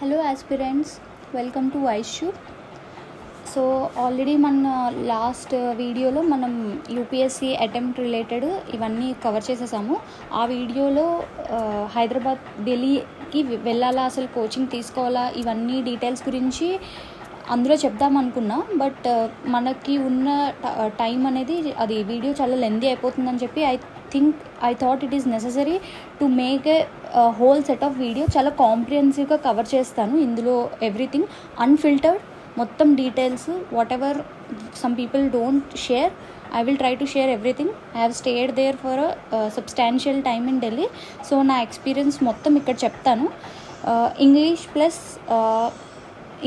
Hello aspirants, welcome to వైష్యూబ్. So already మన last వీడియోలో మనం యూపీఎస్సీ అటెంప్ట్ రిలేటెడ్ ఇవన్నీ కవర్ చేసేసాము. ఆ వీడియోలో హైదరాబాద్, ఢిల్లీకి వెళ్ళాలా, అసలు కోచింగ్ తీసుకోవాలా, ఇవన్నీ డీటెయిల్స్ గురించి అందులో చెప్దాం అనుకున్నా. బట్ మనకి ఉన్న టైం అనేది అది వీడియో చాలా లెందీ అయిపోతుందని చెప్పి I thought it is necessary to make a whole set of video. చాలా కాంప్రిహెన్సివ్గా కవర్ చేస్తాను ఇందులో. ఎవ్రీథింగ్ అన్ఫిల్టర్డ్, మొత్తం details, what ever some people don't share, I will try to share everything. I have stayed there for a substantial time in Delhi. So నా experience మొత్తం ఇక్కడ చెప్తాను.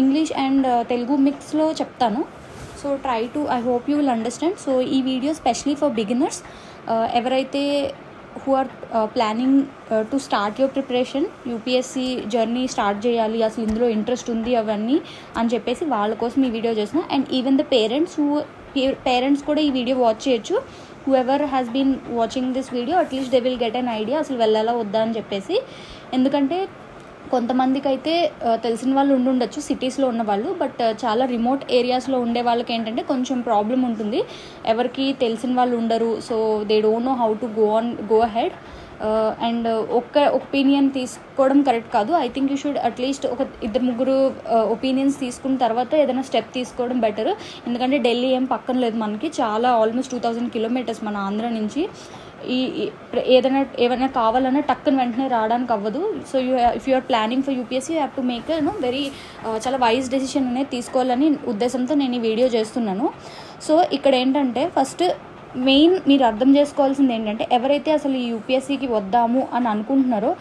English and Telugu మిక్స్లో చెప్తాను. So I hope you will understand. So ఈ video specially for beginners, ఎవరైతే who are planning to start your preparation, UPSC journey start చేయాలి, అసలు ఇందులో ఇంట్రెస్ట్ ఉంది అవన్నీ అని చెప్పేసి వాళ్ళ కోసం ఈ వీడియో చేసిన. అండ్ ఈవెన్ ద పేరెంట్స్ కూడా ఈ వీడియో వాచ్ చేయొచ్చు. Whoever has been watching this video, at least they will get an idea అసలు వెళ్ళాలా వద్దా అని చెప్పేసి. ఎందుకంటే కొంతమందికి అయితే తెలిసిన వాళ్ళు ఉండుండొచ్చు, సిటీస్లో ఉన్న వాళ్ళు. బట్ చాలా రిమోట్ ఏరియాస్లో ఉండే వాళ్ళకి ఏంటంటే కొంచెం ప్రాబ్లం ఉంటుంది, ఎవరికి తెలిసిన వాళ్ళు ఉండరు. So they don't know how to go ahead. And opinion తీసుకోవడం కరెక్ట్ కాదు. I think you should at least ఒక ఇద్దరు ముగ్గురు ఒపీనియన్స్ తీసుకున్న తర్వాత ఏదైనా స్టెప్ తీసుకోవడం బెటర్. ఎందుకంటే ఢిల్లీ ఏం పక్కన లేదు మనకి, చాలా ఆల్మోస్ట్ 2000 కిలోమీటర్స్ మన ఆంధ్ర నుంచి. ఏమైనా కావాలన్నా టక్కున వెంటనే రావడానికి అవ్వదు. So if you are planning for UPSC, you have to make చాలా వైజ్ డెసిషన్ అనేది తీసుకోవాలని ఉద్దేశంతో నేను ఈ వీడియో చేస్తున్నాను. సో ఇక్కడ ఏంటంటే ఫస్ట్ మెయిన్ మీరు అర్థం చేసుకోవాల్సింది ఏంటంటే, ఎవరైతే అసలు ఈ యూపీఎస్సీకి వద్దాము అని అనుకుంటున్నారో,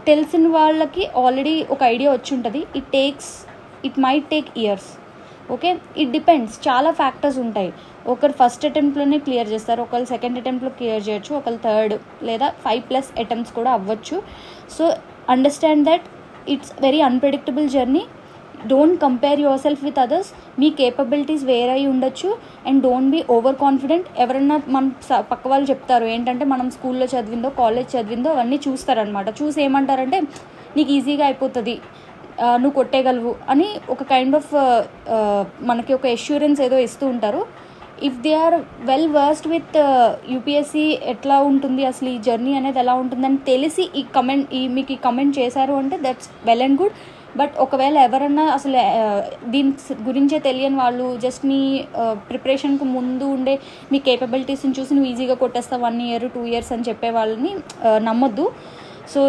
తెలిసిన వాళ్ళకి ఆల్రెడీ ఒక ఐడియా వచ్చి ఉంటుంది. It might take years. Okay, it depends, చాలా ఫ్యాక్టర్స్ ఉంటాయి. ఒకరు ఫస్ట్ అటెంప్ట్లోనే క్లియర్ చేస్తారు, ఒకరు సెకండ్ అటెంప్ట్లో క్లియర్ చేయొచ్చు, ఒకరు థర్డ్ లేదా 5+ అటెంప్ట్స్ కూడా అవ్వచ్చు. So understand that it's very unpredictable journey. Don't compare yourself with others. మీ కేపబిలిటీస్ వేరే అయి ఉండొచ్చు. And don't be over confident. ఎవరన్నా పక్క వాళ్ళు చెప్తారు ఏంటంటే, మనం స్కూల్లో చదివిందో కాలేజ్ చదివిందో అవన్నీ చూస్తారనమాట. చూసి ఏమంటారంటే, నీకు ఈజీగా అయిపోతుంది, నువ్వు కొట్టేయగలవు అని ఒక కైండ్ ఆఫ్ మనకి ఒక ఎష్యూరెన్స్ ఏదో ఇస్తూ ఉంటారు. If they are well versed with UPSC ఎట్లా ఉంటుంది, అసలు ఈ జర్నీ అనేది ఎలా ఉంటుందని తెలిసి మీకు ఈ కమెంట్ చేశారు అంటే that's well and good. But ఒకవేళ ఎవరన్నా అసలు దీని గురించే తెలియని వాళ్ళు, జస్ట్ మీ ప్రిపరేషన్కు ముందు ఉండే మీ కేపబిలిటీస్ని చూసి నువ్వు ఈజీగా కొట్టేస్తావు 1 year 2 years అని చెప్పే వాళ్ళని నమ్మొద్దు. So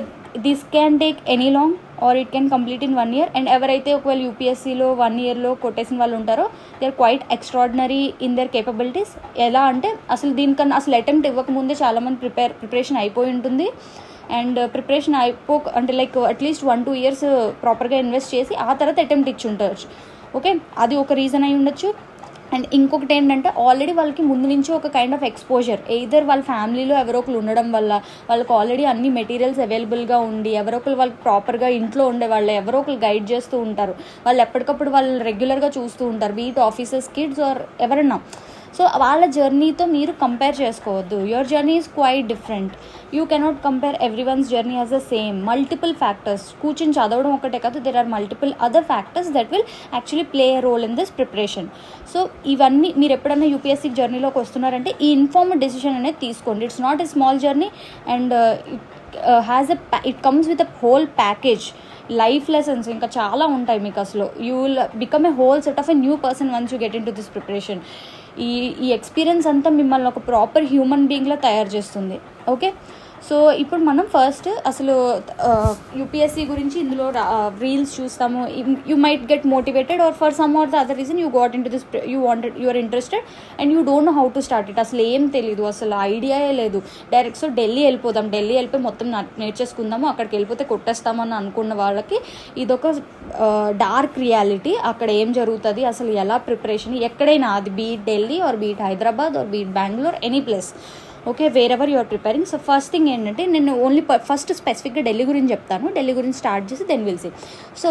this can take any long or it can complete in 1 year. And ఎవరైతే ఒకవేళ యూపీఎస్సీలో 1 yearలో కొట్టేసిన వాళ్ళు ఉంటారో, they are quite extraordinary in their capabilities. ఎలా అంటే అసలు దీనికన్నా అసలు అటెంప్ట్ ఇవ్వకముందే చాలామంది ప్రిపరేషన్ అయిపోయి ఉంటుంది. అండ్ ప్రిపరేషన్ అంటే లైక్ అట్లీస్ట్ 1-2 years ప్రాపర్గా ఇన్వెస్ట్ చేసి ఆ తర్వాత అటెంప్ట్ ఇచ్చి ఉంటారు. ఓకే, అది ఒక రీజన్ అయి ఉండొచ్చు. అండ్ ఇంకొకటి ఏంటంటే, ఆల్రెడీ వాళ్ళకి ముందు నుంచి ఒక కైండ్ ఆఫ్ ఎక్స్పోజర్, ఎయిదర్ వాళ్ళ ఫ్యామిలీలో ఎవరో ఒకరు ఉండడం వల్ల, వాళ్ళకి ఆల్రెడీ అన్ని మెటీరియల్స్ అవైలబుల్గా ఉండి, ఎవరో ఒకరు వాళ్ళకి ప్రాపర్గా ఇంట్లో ఉండే వాళ్ళు ఎవరో ఒకరు గైడ్ చేస్తూ ఉంటారు. వాళ్ళు ఎప్పటికప్పుడు వాళ్ళు రెగ్యులర్గా చూస్తూ ఉంటారు, బీట్ ఆఫీసర్స్, కిడ్స్ ఆర్ ఎవరన్నా. సో వాళ్ళ జర్నీతో మీరు కంపేర్ చేసుకోవద్దు. Your journey is quite different. You cannot compare everyone's journey as the same. Multiple factors, కూర్చొని చదవడం ఒకటే కాదు, there are multiple other factors that will actually play a role in this preparation. So ఇవన్నీ మీరు ఎప్పుడైనా UPSC జర్నీలోకి వస్తున్నారంటే ఈ informed decision అనేది తీసుకోండి. It's not a small journey and it comes with a whole package. Life lessons ఇంకా చాలా ఉంటాయి మీకు. అసలు you will become a whole set of a new person once you get into this preparation. ఈ experience అంతా మిమ్మల్ని ఒక proper human బీయింగ్లా తయారు చేస్తుంది. ఓకే, సో ఇప్పుడు మనం ఫస్ట్ అసలు యూపీఎస్సీ గురించి ఇందులో రీల్స్ చూస్తాము. You might get motivated or for some or the other reason you got into this, you are interested and you don't know how to start it. అసలు ఏం తెలీదు, అసలు ఐడియాయే లేదు. డైరెక్ట్ సో ఢిల్లీ వెళ్ళిపోయి మొత్తం నేర్చేసుకుందాము, అక్కడికి వెళ్ళిపోతే కొట్టేస్తామని అనుకున్న వాళ్ళకి ఇదొక డార్క్ రియాలిటీ. అక్కడ ఏం జరుగుతుంది, అసలు ఎలా ప్రిపరేషన్, ఎక్కడైనా అది be it Delhi or be it Hyderabad or be it Bengaluru, any place. Okay, wherever you're preparing. So first thing ఏంటంటే, నేను ఓన్లీ ఫస్ట్ స్పెసిఫిక్గా ఢిల్లీ గురించి చెప్తాను. ఢిల్లీ గురించి స్టార్ట్ చేసి then will see. So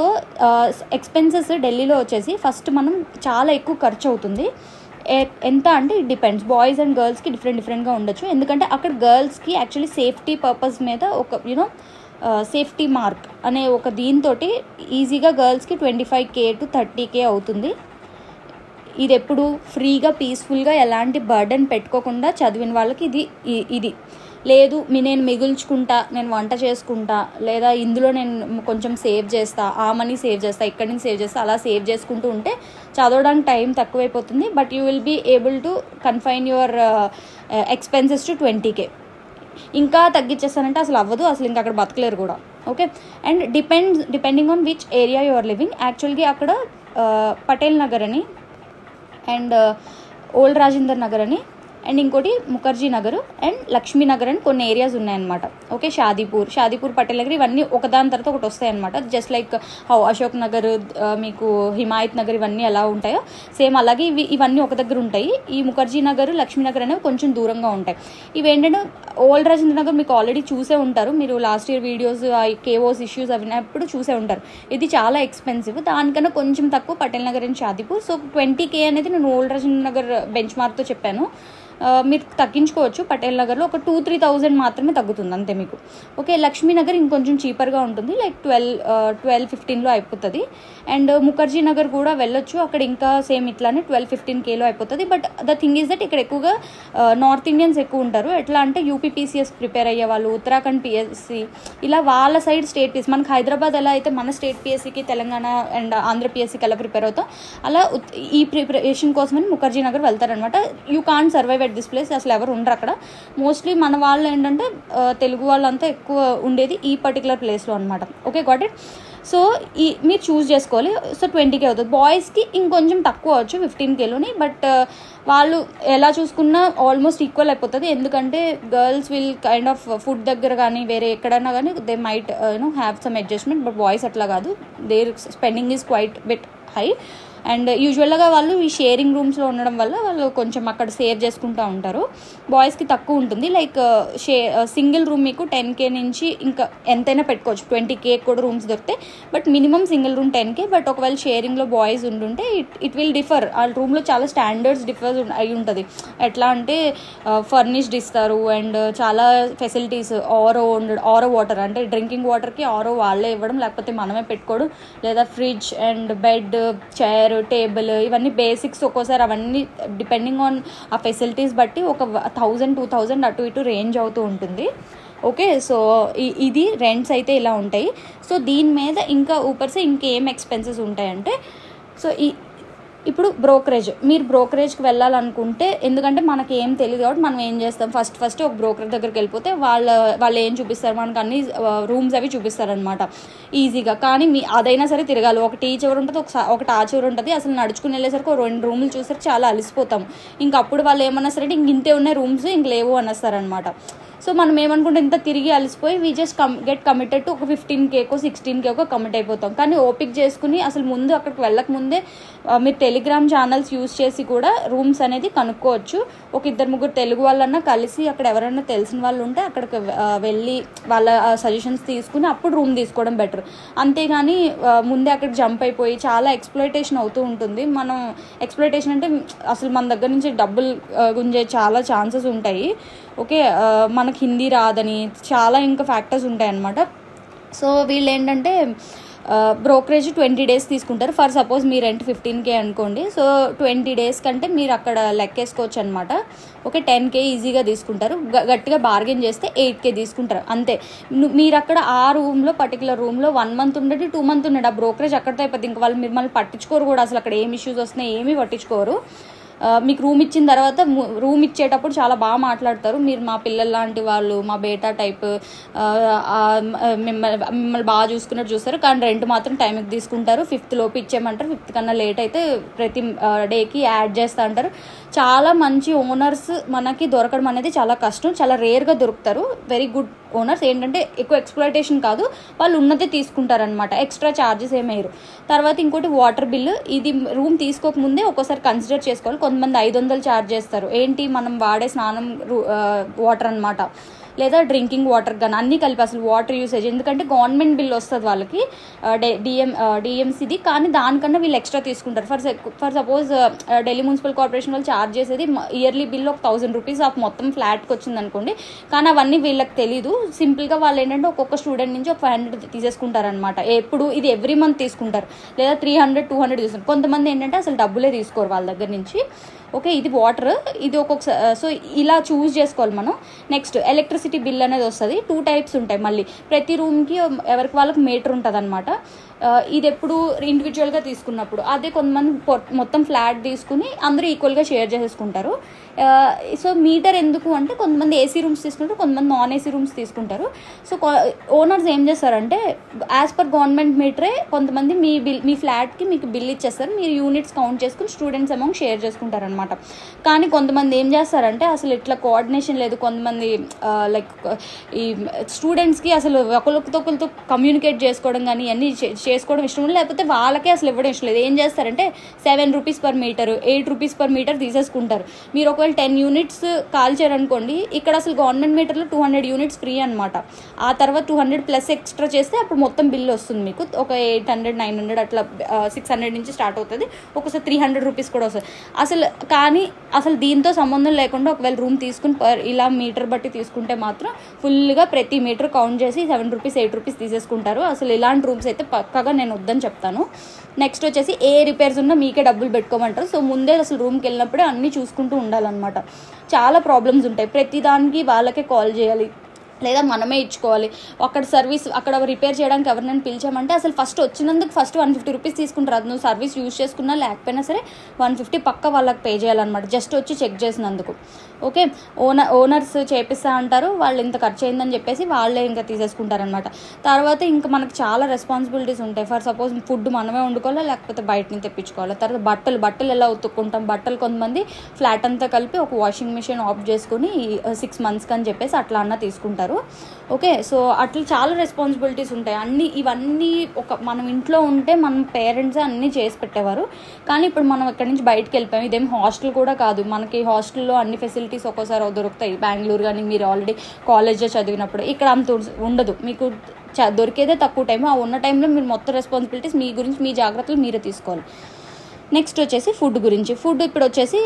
expenses ఢిల్లీలో వచ్చేసి ఫస్ట్ మనం చాలా ఎక్కువ ఖర్చు అవుతుంది. ఎంత అంటే ఇట్ డిపెండ్స్, బాయ్స్ అండ్ గర్ల్స్కి డిఫరెంట్గా ఉండొచ్చు. ఎందుకంటే అక్కడ గర్ల్స్కి యాక్చువల్లీ సేఫ్టీ పర్పస్ మీద ఒక సేఫ్టీ మార్క్ అనే ఒక దీంతో ఈజీగా గర్ల్స్కి 25K to 30K అవుతుంది. ఇది ఎప్పుడు ఫ్రీగా పీస్ఫుల్గా ఎలాంటి బర్డెన్ పెట్టుకోకుండా చదివిన వాళ్ళకి ఇది లేదు నేను మిగుల్చుకుంటా, నేను వంట చేసుకుంటా, లేదా ఇందులో నేను కొంచెం సేవ్ చేస్తా, ఆ మనీ సేవ్ చేస్తా, ఇక్కడి నుంచి సేవ్ చేస్తా, అలా సేవ్ చేసుకుంటూ ఉంటే చదవడానికి టైం తక్కువైపోతుంది. But you will be able to confine your expenses to 20K. ఇంకా తగ్గించేస్తానంటే అసలు అవ్వదు, అసలు ఇంకా అక్కడ బతకలేరు కూడా. Okay, and depending on which area you are living. యాక్చువల్గా అక్కడ పటేల్ నగర్ అని అండ్ ఓల్డ్ రాజేందర్ నగర్ అని అండ్ ఇంకోటి ముఖర్జీ నగర్ అండ్ లక్ష్మీ నగర్ అని కొన్ని ఏరియాస్ ఉన్నాయన్నమాట. ఓకే, షాదీపూర్ పటేల్ నగర్ ఇవన్నీ ఒకదాని తర్వాత ఒకటి వస్తాయి అనమాట. Just like how Ashok Nagar, మీకు హిమాయత్ నగర్ ఇవన్నీ ఎలా ఉంటాయో సేమ్ అలాగే ఇవన్నీ ఒక దగ్గర ఉంటాయి. ఈ ముఖర్జీ నగర్, లక్ష్మీ నగర్ అనేవి కొంచెం దూరంగా ఉంటాయి. ఇవి ఏంటంటే ఓల్డ్ రాజేంద్ర నగర్ మీకు ఆల్రెడీ చూసే ఉంటారు, మీరు last year videos chaos issues అవినప్పుడు చూసే ఉంటారు. ఇది చాలా ఎక్స్పెన్సివ్, దానికన్నా కొంచెం తక్కువ Patel Nagar and Shadipur. So 20K అనేది నేను ఓల్డ్ రాజేంద్ర నగర్ బెంచ్ మార్క్తో చెప్పాను. మీరు తగ్గించుకోవచ్చు. పటేల్ నగర్లో ఒక 2-3,000 మాత్రమే తగ్గుతుంది అంతే మీకు. ఓకే, లక్ష్మీ నగర్ ఇంకొంచెం చీపర్గా ఉంటుంది, లైక్ 12-15లో అయిపోతుంది. అండ్ ముఖర్జీ నగర్ కూడా వెళ్ళొచ్చు, అక్కడ ఇంకా సేమ్ ఇట్లానే 12-15Kలో అయిపోతుంది. But the thing is that ఇక్కడ ఎక్కువగా నార్త్ ఇండియన్స్ ఎక్కువ ఉంటారు. ఎట్లా అంటే UPPCS ప్రిపేర్ అయ్యే వాళ్ళు, ఉత్తరాఖండ్ PSC, ఇలా వాళ్ళ సైడ్ స్టేట్ PSC. మనకు హైదరాబాద్ ఎలా అయితే మన స్టేట్ PSCకి, తెలంగాణ అండ్ ఆంధ్ర PSCకి ఎలా ప్రిపేర్ అవుతాం, అలా ఈ ప్రిపరేషన్ కోసమని ముఖర్జీ నగర్ వెళ్తారనమాట. You can't survive at this place, అసలు ఎవరు ఉండరు అక్కడ. మోస్ట్లీ మన వాళ్ళు ఏంటంటే తెలుగు వాళ్ళంతా ఎక్కువ ఉండేది ఈ పర్టికులర్ ప్లేస్లో అనమాట. Okay, got it. సో మీరు చూస్ చేసుకోవాలి. సో 20K అవుతుంది. బాయ్స్కి ఇంకొంచెం తక్కువ అవచ్చు 15Kలోని, బట్ వాళ్ళు ఎలా చూసుకున్నా ఆల్మోస్ట్ ఈక్వల్ అయిపోతుంది. ఎందుకంటే girls will kind of food దగ్గర కానీ వేరే ఎక్కడైనా కానీ they might have some adjustment. But boys అట్లా కాదు, their spending is quite bit high. And యూజువల్గా వాళ్ళు ఈ షేరింగ్ రూమ్స్లో ఉండడం వల్ల వాళ్ళు కొంచెం అక్కడ సేవ్ చేసుకుంటూ ఉంటారు. బాయ్స్కి తక్కువ ఉంటుంది, లైక్ సింగిల్ రూమ్ మీకు 10K నుంచి ఇంకా ఎంతైనా పెట్టుకోవచ్చు. 20K కూడా రూమ్స్ దొరుకుతాయి, but minimum single room 10K. But ఒకవేళ షేరింగ్లో బాయ్స్ ఉంటుంటే ఇట్ విల్ డిఫర్. ఆ రూమ్లో చాలా స్టాండర్డ్స్ డిఫర్ అయి ఉంటుంది. ఎట్లా అంటే ఫర్నిష్డ్ ఇస్తారు అండ్ చాలా ఫెసిలిటీస్, ఆరో వాటర్ అంటే డ్రింకింగ్ వాటర్కి ఆరో వాళ్ళే ఇవ్వడం, లేకపోతే మనమే పెట్టుకోవడం, లేదా fridge and bed, chair, table, ఇవన్నీ బేసిక్స్. ఒక్కోసారి అవన్నీ డిపెండింగ్ ఆన్ ఆ ఫెసిలిటీస్ బట్టి ఒక 1,000-2,000 అటు ఇటు రేంజ్ అవుతూ ఉంటుంది. ఓకే, సో ఇది రెంట్స్ అయితే ఇలా ఉంటాయి. సో దీని మీద ఇంకా ఊపర్సే ఇంకేం ఎక్స్పెన్సెస్ ఉంటాయంటే, సో ఇప్పుడు మీరు బ్రోకరేజ్కి వెళ్ళాలనుకుంటే, ఎందుకంటే మనకి ఏం తెలియదు కాబట్టి మనం ఏం చేస్తాం, ఫస్ట్ ఒక బ్రోకర్ దగ్గరికి వెళ్ళిపోతే వాళ్ళు ఏం చూపిస్తారు, మనకు అన్ని రూమ్స్ అవి చూపిస్తారనమాట ఈజీగా. కానీ అదైనా సరే తిరగాలి. ఒకటి ఈ చివరి ఉంటుంది, ఒకటి ఆ చివరి ఉంటుంది. అసలు నడుచుకుని వెళ్ళేసరికి 2 రూములు చూసారు చాలా అలసిపోతాం. ఇంకప్పుడు వాళ్ళు ఏమన్నా సరే ఇంతే ఉన్నాయి రూమ్స్, ఇంక లేవు అనేస్తారనమాట. సో మనం ఏమనుకుంటే ఇంత తిరిగి అలసిపోయి we just get committed to ఒక 15Kకో 16Kకో కమిట్ అయిపోతాం. కానీ ఓపిక్ చేసుకుని అసలు ముందు అక్కడికి వెళ్ళక ముందే మీరు టెలిగ్రామ్ ఛానల్స్ యూజ్ చేసి కూడా రూమ్స్ అనేది కనుక్కోవచ్చు. ఒక 2-3 తెలుగు వాళ్ళన్నా కలిసి అక్కడ ఎవరైనా తెలిసిన వాళ్ళు ఉంటే అక్కడికి వెళ్ళి వాళ్ళ సజెషన్స్ తీసుకుని అప్పుడు రూమ్ తీసుకోవడం బెటర్. అంతేగాని ముందే అక్కడికి జంప్ అయిపోయి చాలా ఎక్స్ప్లాయిటేషన్ అవుతూ ఉంటుంది. మనం ఎక్స్ప్లాయిటేషన్ అంటే అసలు మన దగ్గర నుంచి డబ్బులు గుంజే చాలా ఛాన్సెస్ ఉంటాయి. ఓకే, మనకు హిందీ రాదని చాలా ఇంకా ఫ్యాక్టర్స్ ఉంటాయి అన్నమాట. సో వీళ్ళు ఏంటంటే బ్రోకరేజ్ 20 days తీసుకుంటారు. For suppose me rent 15K అనుకోండి. సో 20 days కంటే మీరు అక్కడ లెక్కేసుకోవచ్చు అనమాట. ఓకే, 10K ఈజీగా తీసుకుంటారు. గట్టిగా బార్గెన్ చేస్తే 8K తీసుకుంటారు అంతే. మీరు అక్కడ ఆ రూమ్లో పర్టికులర్ రూమ్లో 1 month ఉండండి, 2 months ఉండండి, ఆ బ్రోకరేజ్ అక్కడితో అయిపోతుంది. ఇంకా వాళ్ళు మిమ్మల్ని పట్టించుకోరు కూడా, అసలు అక్కడ ఏం ఇష్యూస్ వస్తున్నాయి ఏమీ పట్టించుకోరు. మీకు రూమ్ ఇచ్చిన తర్వాత రూమ్ ఇచ్చేటప్పుడు చాలా బాగా మాట్లాడతారు. మీరు మా పిల్లలు లాంటి వాళ్ళు, మా బేటా టైప్, మిమ్మల్ని బాగా చూసుకున్నట్టు చూస్తారు. కానీ రెంట్ మాత్రం టైంకి తీసుకుంటారు. 5th లోపు ఇచ్చేయమంటారు. 5th కన్నా లేట్ అయితే ప్రతి డేకి యాడ్ చేస్తూ అంటారు. చాలా మంచి ఓనర్స్ మనకి దొరకడం అనేది చాలా కష్టం, చాలా రేర్గా దొరుకుతారు. వెరీ గుడ్ ఓనర్స్ ఏంటంటే ఎక్కువ ఎక్స్ప్లాయిటేషన్ కాదు, వాళ్ళు ఉన్నదే తీసుకుంటారనమాట, ఎక్స్ట్రా ఛార్జెస్ ఏమయ్యారు. తర్వాత ఇంకోటి వాటర్ బిల్లు, ఇది రూమ్ తీసుకోకముందే ఒక్కోసారి కన్సిడర్ చేసుకోవాలి. కొంతమంది 500 ఛార్జ్ చేస్తారు. ఏంటి, మనం వాడే స్నానం వాటర్ అనమాట. లేదా డ్రింకింగ్ వాటర్ కానీ అన్నీ కలిపి అసలు వాటర్ యూసేజ్, ఎందుకంటే గవర్నమెంట్ బిల్ వస్తుంది వాళ్ళకి డిఎంసీది, కానీ దానికన్నా వీళ్ళు ఎక్స్ట్రా తీసుకుంటారు. For suppose Delhi municipal corporation వాళ్ళు ఛార్జ్ చేసేది ఇయర్లీ బిల్ ఒక 1000 రూపీస్ ఆఫ్ మొత్తం ఫ్లాట్కి వచ్చింది అనుకోండి, కానీ అవన్నీ వీళ్ళకి తెలీదు. సింపుల్గా వాళ్ళు ఏంటంటే ఒక్కొక్క స్టూడెంట్ నుంచి ఒక 500 తీసేసుకుంటారనమాట. ఎప్పుడు ఇది ఎవ్రీ మంత్ తీసుకుంటారు, లేదా 300-200 తీసుకుంటారు. కొంతమంది ఏంటంటే అసలు డబ్బులే తీసుకోరు వాళ్ళ దగ్గర నుంచి. ఓకే, ఇది వాటర్, ఇది ఒక్కొక్కసారి. సో ఇలా చూస్ చేసుకోవాలి మనం. నెక్స్ట్ ఎలక్ట్రిసిటీ బిల్ అనేది వస్తుంది. 2 టైప్స్ ఉంటాయి. మళ్ళీ ప్రతి రూమ్కి ఎవరికి వాళ్ళకి మీటర్ ఉంటుంది అనమాట. ఇది ఎప్పుడు ఇండివిజువల్గా తీసుకున్నప్పుడు, అదే కొంతమంది మొత్తం ఫ్లాట్ తీసుకుని అందరూ ఈక్వల్గా షేర్ చేసేసుకుంటారు. సో మీటర్ ఎందుకు అంటే కొంతమంది ఏసీ రూమ్స్ తీసుకుంటారు, కొంతమంది నాన్ ఏసీ రూమ్స్ తీసుకుంటారు. సో ఓనర్స్ ఏం చేస్తారంటే యాజ్ పర్ గవర్నమెంట్ మీటరే కొంతమంది మీ ఫ్లాట్కి మీకు బిల్ ఇచ్చేస్తారు, మీరు యూనిట్స్ కౌంట్ చేసుకుని స్టూడెంట్స్ అమౌంట్ షేర్ చేసుకుంటారు అనమాట. కానీ కొంతమంది ఏం చేస్తారంటే అసలు ఇట్లా కోఆర్డినేషన్ లేదు. కొంతమంది లైక్ ఈ స్టూడెంట్స్కి అసలు ఒకరితో కమ్యూనికేట్ చేసుకోవడం కానీ అన్నీ చేసుకోవడం ఇష్టం లేదు, లేకపోతే వాళ్ళకే అసలు ఇవ్వడం ఇష్టం లేదు. ఏం చేస్తారంటే 7 rupees per metre, 8 rupees per metre తీసేసుకుంటారు. మీరు ఒకవేళ 10 యూనిట్స్ కాల్చారనుకోండి, ఇక్కడ అసలు గవర్నమెంట్ మీటర్లో 200 యూనిట్స్ ఫ్రీ అనమాట. ఆ తర్వాత 200 ప్లస్ ఎక్స్ట్రా చేస్తే అప్పుడు మొత్తం బిల్ వస్తుంది మీకు. ఒక 800-900 అట్లా 600 నుంచి స్టార్ట్ అవుతుంది. ఒకసారి 300 రూపీస్ కూడా వస్తుంది. కానీ అసలు దీంతో సంబంధం లేకుండా ఒకవేళ రూమ్ తీసుకుని ఇలా మీటర్ బట్టి తీసుకుంటే మాత్రం ఫుల్గా ప్రతి మీటర్ కౌంట్ చేసి 7 రూపీస్ 8 రూపీస్ తీసేసుకుంటారు. అసలు ఇలాంటి రూమ్స్ అయితే పక్కగా నేను వద్దని చెప్తాను. నెక్స్ట్ వచ్చేసి ఏ రిపేర్స్ ఉన్నా మీకే డబ్బులు పెట్టుకోమంటారు. సో ముందే అసలు రూమ్కి వెళ్ళినప్పుడే అన్నీ చూసుకుంటూ ఉండాలన్నమాట. చాలా ప్రాబ్లమ్స్ ఉంటాయి. ప్రతి దానికి వాళ్ళకే కాల్ చేయాలి, లేదా మనమే ఇచ్చుకోవాలి. అక్కడ రిపేర్ చేయడానికి ఎవరినైనా పిలిచామంటే అసలు ఫస్ట్ వచ్చినందుకు 150 రూపీస్ తీసుకుంటారు. అది నువ్వు సర్వీస్ యూజ్ చేసుకున్నా లేకపోయినా సరే 150 పక్క వాళ్ళకి పే చేయాలన్నమాట, జస్ట్ వచ్చి చెక్ చేసినందుకు. ఓకే, ఓనర్స్ చేపిస్తా అంటారు, వాళ్ళు ఇంత ఖర్చు అయిందని చెప్పేసి వాళ్ళే ఇంకా తీసేసుకుంటారనమాట. తర్వాత ఇంకా మనకు చాలా రెస్పాన్సిబిలిటీస్ ఉంటాయి. ఫర్ సపోజ్ ఫుడ్ మనమే వండుకోవాలా, లేకపోతే బయట నుంచి తెప్పించుకోవాలి. తర్వాత బట్టలు ఎలా ఉతుక్కుంటాం, బట్టలు కొంతమంది ఫ్లాట్ అంతా కలిపి ఒక వాషింగ్ మిషన్ ఆఫ్ చేసుకుని 6 మంత్స్కి అని చెప్పేసి అట్లా అన్నా తీసుకుంటారు. ఓకే, సో అట్లా చాలా రెస్పాన్సిబిలిటీస్ ఉంటాయి. ఇవన్నీ మనం ఇంట్లో ఉంటే మన పేరెంట్స్ అన్నీ చేసి పెట్టేవారు. కానీ ఇప్పుడు మనం ఇక్కడి నుంచి బయటకు వెళ్ళిపోయాం. ఇదేం హాస్టల్ కూడా కాదు. మనకి హాస్టల్లో అన్ని ఫెసిలిటీస్ ఒక్కోసారి దొరుకుతాయి. బెంగళూరు కానీ మీరు ఆల్రెడీ కాలేజ్లో చదివినప్పుడు, ఇక్కడ అంత ఉండదు. మీకు దొరికేదే తక్కువ టైం. ఆ ఉన్న టైంలో మీరు మొత్తం రెస్పాన్సిబిలిటీస్ మీ గురించి మీ జాగ్రత్తలు మీరే తీసుకోవాలి. నెక్స్ట్ వచ్చేసి ఫుడ్ గురించి. ఫుడ్ ఇప్పుడు వచ్చేసి